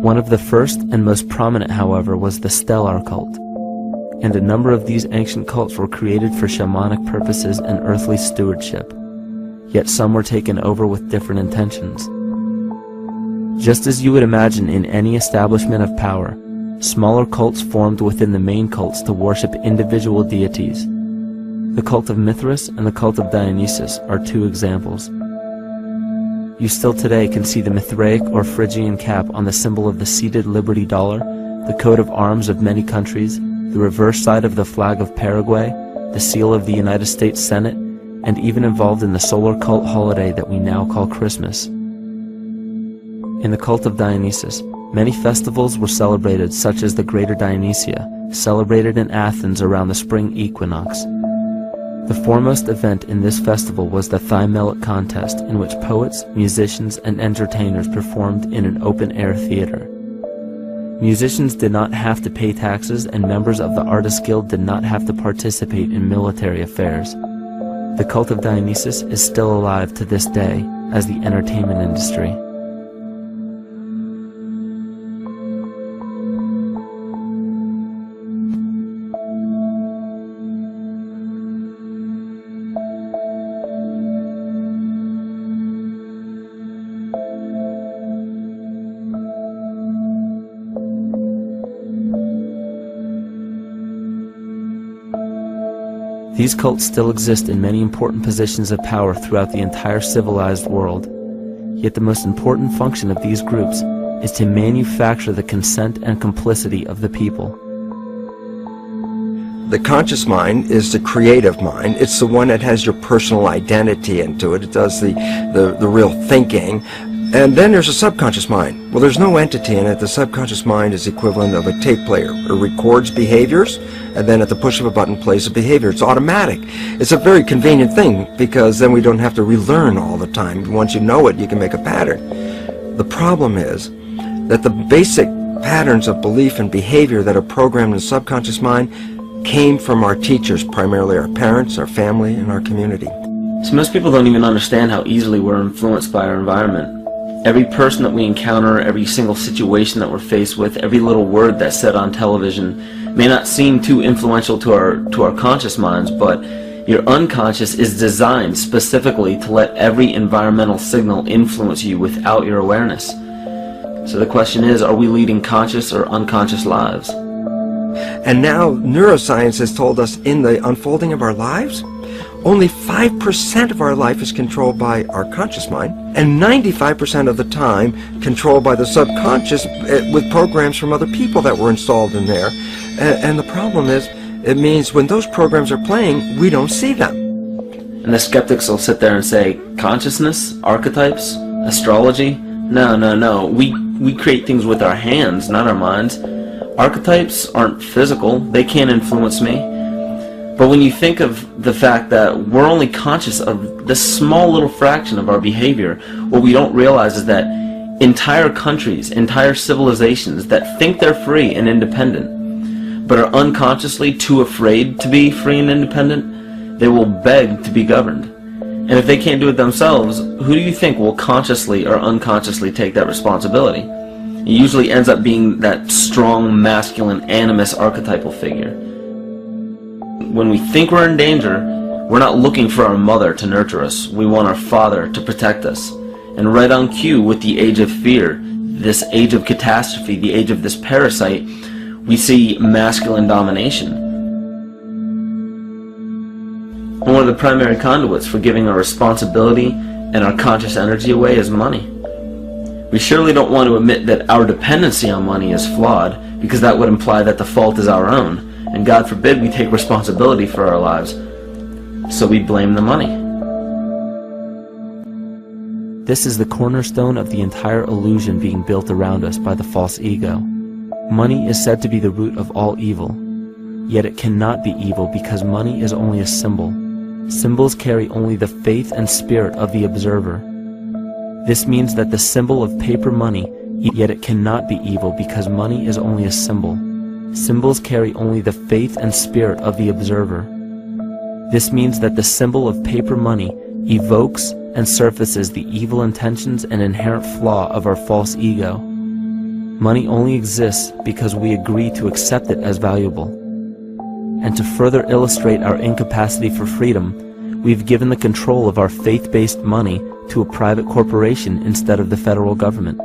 One of the first and most prominent, however, was the stellar cult, and a number of these ancient cults were created for shamanic purposes and earthly stewardship, yet some were taken over with different intentions. Just as you would imagine in any establishment of power, smaller cults formed within the main cults to worship individual deities. The cult of Mithras and the cult of Dionysus are two examples. You still today can see the Mithraic or Phrygian cap on the symbol of the seated Liberty dollar, the coat of arms of many countries, the reverse side of the flag of Paraguay, the seal of the United States Senate, and even involved in the solar cult holiday that we now call Christmas. In the cult of Dionysus, many festivals were celebrated, such as the Greater Dionysia, celebrated in Athens around the spring equinox. The foremost event in this festival was the Thymelic contest, in which poets, musicians, and entertainers performed in an open-air theater. Musicians did not have to pay taxes, and members of the Artists Guild did not have to participate in military affairs. The cult of Dionysus is still alive to this day as the entertainment industry. These cults still exist in many important positions of power throughout the entire civilized world. Yet the most important function of these groups is to manufacture the consent and complicity of the people. The conscious mind is the creative mind. It's the one that has your personal identity into it. It does the real thinking. And then there's a subconscious mind. Well, there's no entity in it. The subconscious mind is the equivalent of a tape player. It records behaviors, and then at the push of a button plays a behavior. It's automatic. It's a very convenient thing, because then we don't have to relearn all the time. Once you know it, you can make a pattern. The problem is that the basic patterns of belief and behavior that are programmed in the subconscious mind came from our teachers, primarily our parents, our family, and our community. So most people don't even understand how easily we're influenced by our environment. Every person that we encounter, every single situation that we're faced with, every little word that's said on television may not seem too influential to our conscious minds, but your unconscious is designed specifically to let every environmental signal influence you without your awareness. So the question is, are we leading conscious or unconscious lives? And now neuroscience has told us in the unfolding of our lives, only 5% of our life is controlled by our conscious mind, and 95% of the time controlled by the subconscious with programs from other people that were installed in there. And the problem is, it means when those programs are playing, we don't see them. And the skeptics will sit there and say, consciousness, archetypes, astrology? No. We create things with our hands, not our minds. Archetypes aren't physical. They can't influence me. But when you think of the fact that we're only conscious of this small little fraction of our behavior, what we don't realize is that entire countries, entire civilizations that think they're free and independent, but are unconsciously too afraid to be free and independent, they will beg to be governed. And if they can't do it themselves, who do you think will consciously or unconsciously take that responsibility? It usually ends up being that strong, masculine, animus archetypal figure. When we think we're in danger, we're not looking for our mother to nurture us. We want our father to protect us. And right on cue with the age of fear, this age of catastrophe, the age of this parasite, we see masculine domination. And one of the primary conduits for giving our responsibility and our conscious energy away is money. We surely don't want to admit that our dependency on money is flawed, because that would imply that the fault is our own. And God forbid we take responsibility for our lives, so we blame the money. This is the cornerstone of the entire illusion being built around us by the false ego. Money is said to be the root of all evil, yet it cannot be evil because money is only a symbol. Symbols carry only the faith and spirit of the observer. This means that the symbol of paper money, yet it cannot be evil because money is only a symbol. Symbols carry only the faith and spirit of the observer. This means that the symbol of paper money evokes and surfaces the evil intentions and inherent flaw of our false ego. Money only exists because we agree to accept it as valuable. And to further illustrate our incapacity for freedom, we've given the control of our faith-based money to a private corporation instead of the federal government.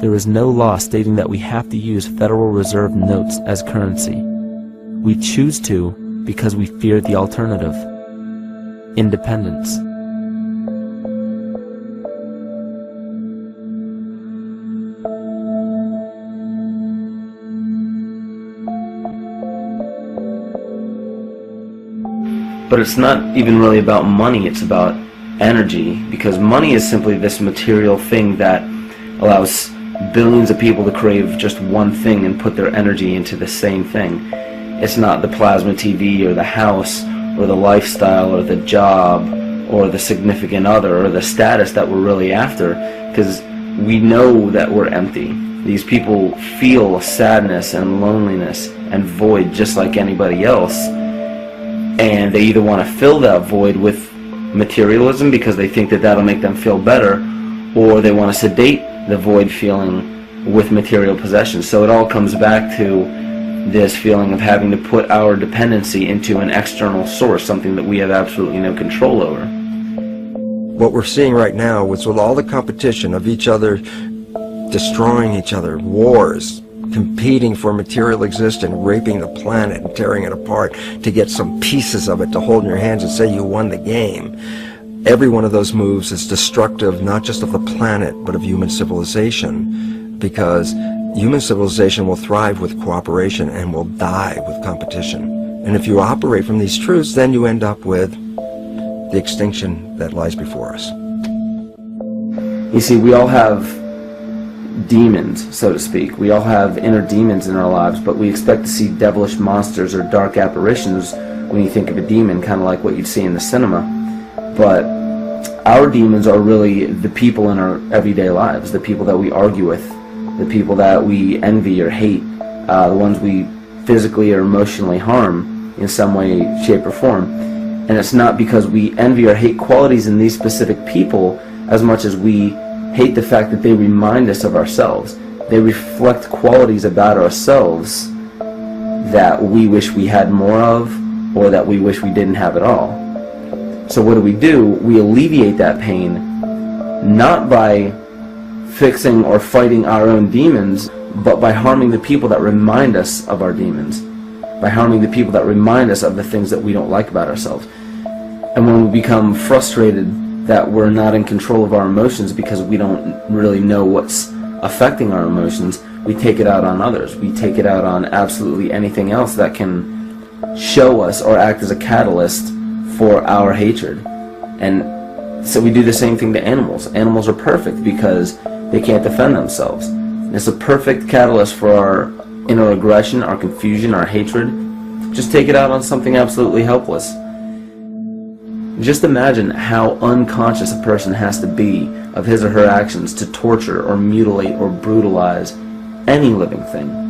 There is no law stating that we have to use Federal Reserve notes as currency. We choose to because we fear the alternative: independence. But it's not even really about money, it's about energy, because money is simply this material thing that allows billions of people to crave just one thing and put their energy into the same thing. It's not the plasma TV or the house or the lifestyle or the job or the significant other or the status that we're really after, because we know that we're empty. These people feel sadness and loneliness and void just like anybody else, and they either want to fill that void with materialism because they think that that'll make them feel better, or they want to sedate the void feeling with material possessions. So it all comes back to this feeling of having to put our dependency into an external source, something that we have absolutely no control over. What we're seeing right now is with all the competition of each other destroying each other, wars, competing for material existence, raping the planet and tearing it apart to get some pieces of it to hold in your hands and say you won the game. Every one of those moves is destructive not just of the planet but of human civilization, because human civilization will thrive with cooperation and will die with competition. And if you operate from these truths, then you end up with the extinction that lies before us. You see, we all have demons, so to speak. We all have inner demons in our lives, but we expect to see devilish monsters or dark apparitions when you think of a demon, kind of like what you'd see in the cinema. But our demons are really the people in our everyday lives, the people that we argue with, the people that we envy or hate, the ones we physically or emotionally harm in some way, shape, or form. And it's not because we envy or hate qualities in these specific people as much as we hate the fact that they remind us of ourselves. They reflect qualities about ourselves that we wish we had more of, or that we wish we didn't have at all. So what do? We alleviate that pain not by fixing or fighting our own demons, but by harming the people that remind us of our demons, by harming the people that remind us of the things that we don't like about ourselves. And when we become frustrated that we're not in control of our emotions because we don't really know what's affecting our emotions, we take it out on others. We take it out on absolutely anything else that can show us or act as a catalyst for our hatred. And so we do the same thing to animals. Animals are perfect because they can't defend themselves. It's a perfect catalyst for our inner aggression, our confusion, our hatred. Just take it out on something absolutely helpless. Just imagine how unconscious a person has to be of his or her actions to torture or mutilate or brutalize any living thing.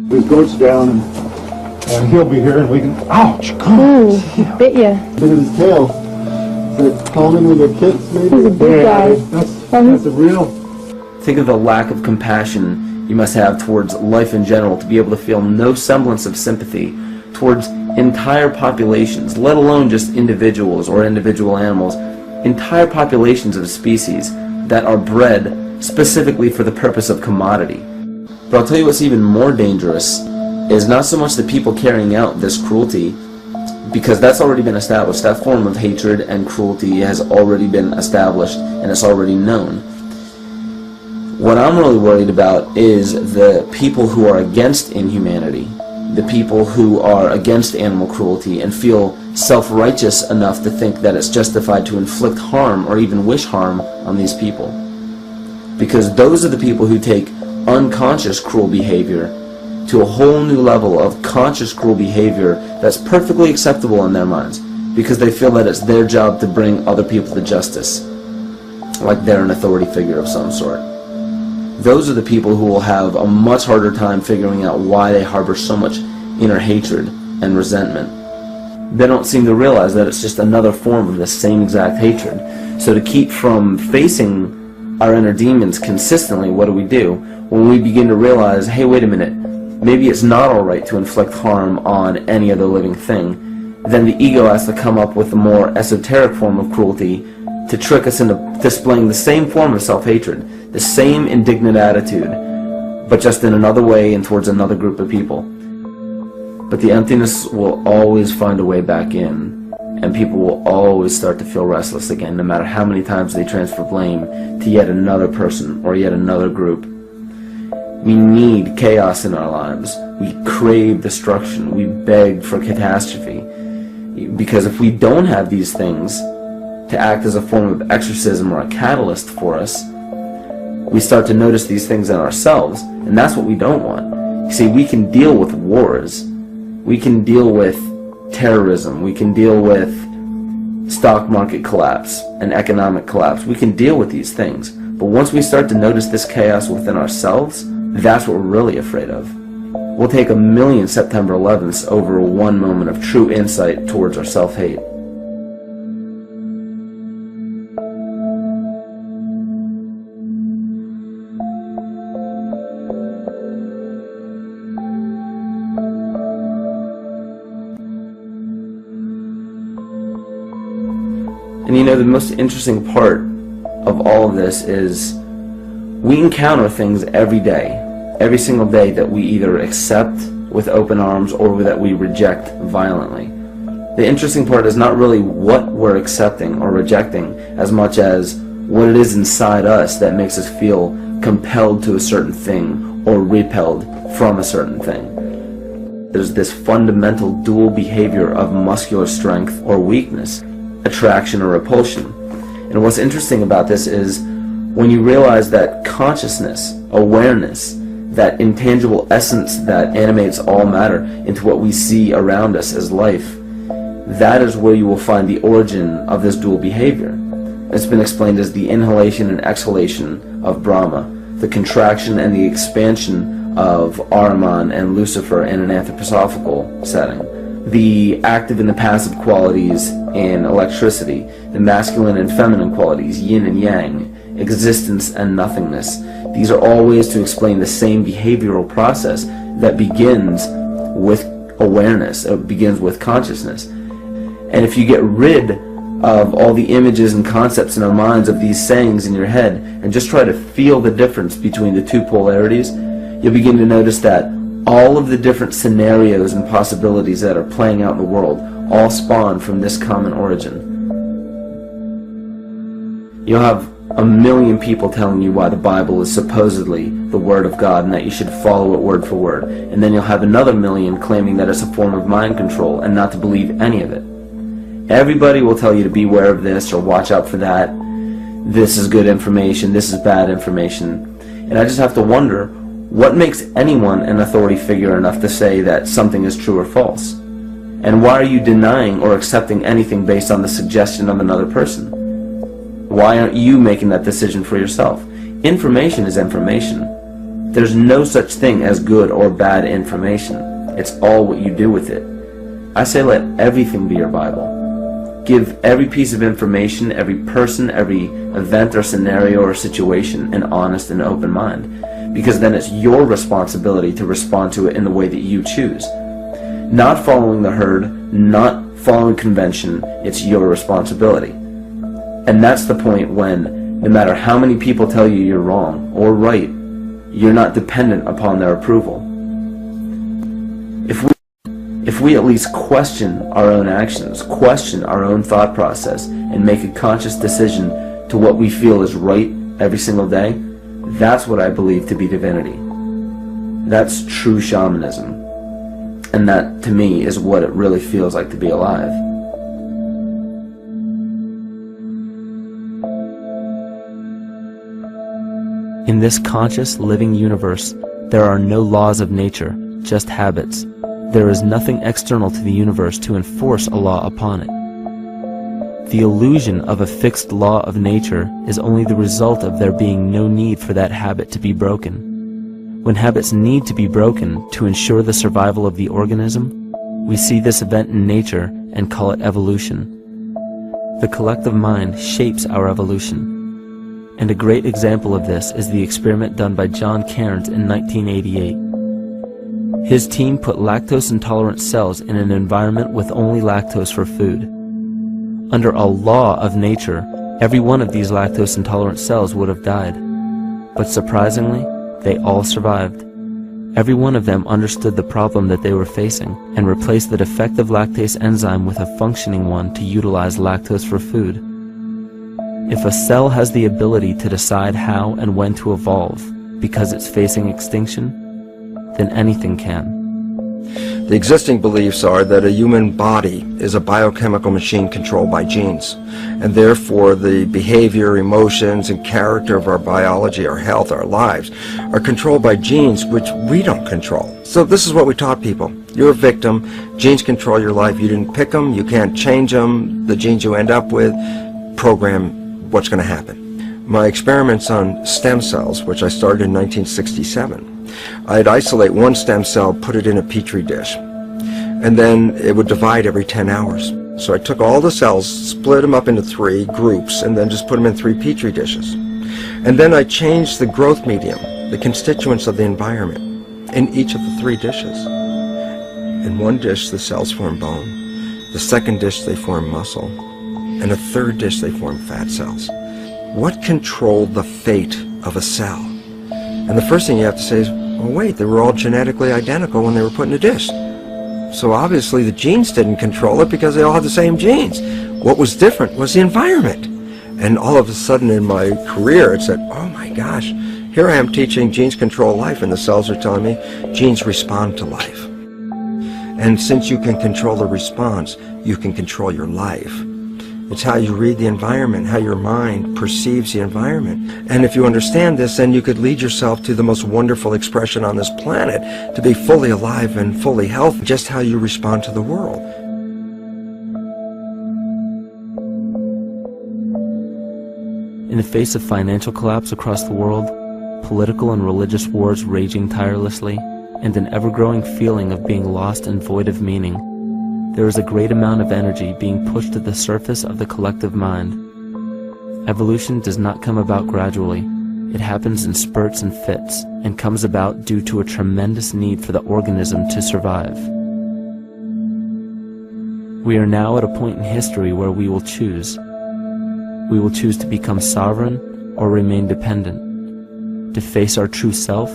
His goat's down, and he'll be here, and we can. Ouch! God, he bit you. Bit of his tail. Is it calming with your kids, maybe? He's a big guy. That's a real. Think of the lack of compassion you must have towards life in general to be able to feel no semblance of sympathy towards entire populations, let alone just individuals or individual animals, entire populations of species that are bred specifically for the purpose of commodity. But I'll tell you what's even more dangerous is not so much the people carrying out this cruelty, because that's already been established. That form of hatred and cruelty has already been established, and it's already known. What I'm really worried about is the people who are against inhumanity, the people who are against animal cruelty and feel self-righteous enough to think that it's justified to inflict harm or even wish harm on these people. Because those are the people who take unconscious cruel behavior to a whole new level of conscious cruel behavior that's perfectly acceptable in their minds, because they feel that it's their job to bring other people to justice, like they're an authority figure of some sort. Those are the people who will have a much harder time figuring out why they harbor so much inner hatred and resentment. They don't seem to realize that it's just another form of the same exact hatred. So to keep from facing our inner demons consistently, what do? When we begin to realize, hey, wait a minute, maybe it's not alright to inflict harm on any other living thing, then the ego has to come up with a more esoteric form of cruelty to trick us into displaying the same form of self-hatred, the same indignant attitude, but just in another way and towards another group of people. But the emptiness will always find a way back in, and people will always start to feel restless again, no matter how many times they transfer blame to yet another person or yet another group. We need chaos in our lives. We crave destruction. We beg for catastrophe. Because if we don't have these things to act as a form of exorcism or a catalyst for us, we start to notice these things in ourselves, and that's what we don't want. You see, we can deal with wars. We can deal with terrorism. We can deal with stock market collapse and economic collapse. We can deal with these things. But once we start to notice this chaos within ourselves, that's what we're really afraid of. We'll take 1,000,000 September 11ths over one moment of true insight towards our self-hate. And you know, the most interesting part of all of this is we encounter things every day, every single day, that we either accept with open arms or that we reject violently. The interesting part is not really what we're accepting or rejecting as much as what it is inside us that makes us feel compelled to a certain thing or repelled from a certain thing. There's this fundamental dual behavior of muscular strength or weakness, attraction or repulsion. And what's interesting about this is when you realize that consciousness, awareness, that intangible essence that animates all matter into what we see around us as life, that is where you will find the origin of this dual behavior. It's been explained as the inhalation and exhalation of Brahma, the contraction and the expansion of Ahriman and Lucifer in an anthroposophical setting, the active and the passive qualities in electricity, the masculine and feminine qualities, yin and yang, existence and nothingness. These are all ways to explain the same behavioral process that begins with awareness, it begins with consciousness. And if you get rid of all the images and concepts in our minds of these sayings in your head and just try to feel the difference between the two polarities, you'll begin to notice that all of the different scenarios and possibilities that are playing out in the world all spawn from this common origin. You'll have 1,000,000 people telling you why the Bible is supposedly the Word of God and that you should follow it word for word. And then you'll have another 1,000,000 claiming that it's a form of mind control and not to believe any of it. Everybody will tell you to beware of this or watch out for that. This is good information, this is bad information. And I just have to wonder, what makes anyone an authority figure enough to say that something is true or false? And why are you denying or accepting anything based on the suggestion of another person? Why aren't you making that decision for yourself? Information is information. There's no such thing as good or bad information. It's all what you do with it. I say let everything be your Bible. Give every piece of information, every person, every event or scenario or situation an honest and open mind. Because then it's your responsibility to respond to it in the way that you choose. Not following the herd, not following convention, it's your responsibility. And that's the point when, no matter how many people tell you you're wrong or right, you're not dependent upon their approval. If we at least question our own actions, question our own thought process, and make a conscious decision to what we feel is right every single day, That's what I believe to be divinity. That's true shamanism. And that, to me, is what it really feels like to be alive. In this conscious, living universe, there are no laws of nature, just habits. There is nothing external to the universe to enforce a law upon it. The illusion of a fixed law of nature is only the result of there being no need for that habit to be broken. When habits need to be broken to ensure the survival of the organism, we see this event in nature and call it evolution. The collective mind shapes our evolution. And a great example of this is the experiment done by John Cairns in 1988. His team put lactose-intolerant cells in an environment with only lactose for food. Under a law of nature, every one of these lactose-intolerant cells would have died. But surprisingly, they all survived. Every one of them understood the problem that they were facing and replaced the defective lactase enzyme with a functioning one to utilize lactose for food. If a cell has the ability to decide how and when to evolve because it's facing extinction, then anything can. The existing beliefs are that a human body is a biochemical machine controlled by genes, and therefore the behavior, emotions, and character of our biology, our health, our lives, are controlled by genes which we don't control. So this is what we taught people. You're a victim. Genes control your life. You didn't pick them. You can't change them. The genes you end up with program what's going to happen. My experiments on stem cells, which I started in 1967, I'd isolate one stem cell, put it in a petri dish, and then it would divide every 10 hours. So I took all the cells, split them up into 3 groups, and then just put them in 3 petri dishes. And then I changed the growth medium, the constituents of the environment, in each of the 3 dishes. In one dish, the cells form bone. The second dish, they form muscle. In a third dish, they form fat cells. What controlled the fate of a cell? And the first thing you have to say is, well, wait, they were all genetically identical when they were put in a dish. So obviously the genes didn't control it because they all had the same genes. What was different was the environment. And all of a sudden in my career it said, oh my gosh, here I am teaching genes control life, and the cells are telling me genes respond to life. And since you can control the response, you can control your life. It's how you read the environment, how your mind perceives the environment. And if you understand this, then you could lead yourself to the most wonderful expression on this planet, to be fully alive and fully healthy, just how you respond to the world. In the face of financial collapse across the world, political and religious wars raging tirelessly, and an ever-growing feeling of being lost and void of meaning, there is a great amount of energy being pushed to the surface of the collective mind. Evolution does not come about gradually. It happens in spurts and fits, and comes about due to a tremendous need for the organism to survive. We are now at a point in history where we will choose. We will choose to become sovereign or remain dependent, to face our true self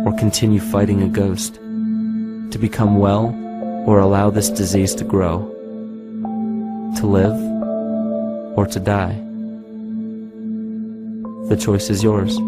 or continue fighting a ghost, to become well or allow this disease to grow, to live or to die. The choice is yours.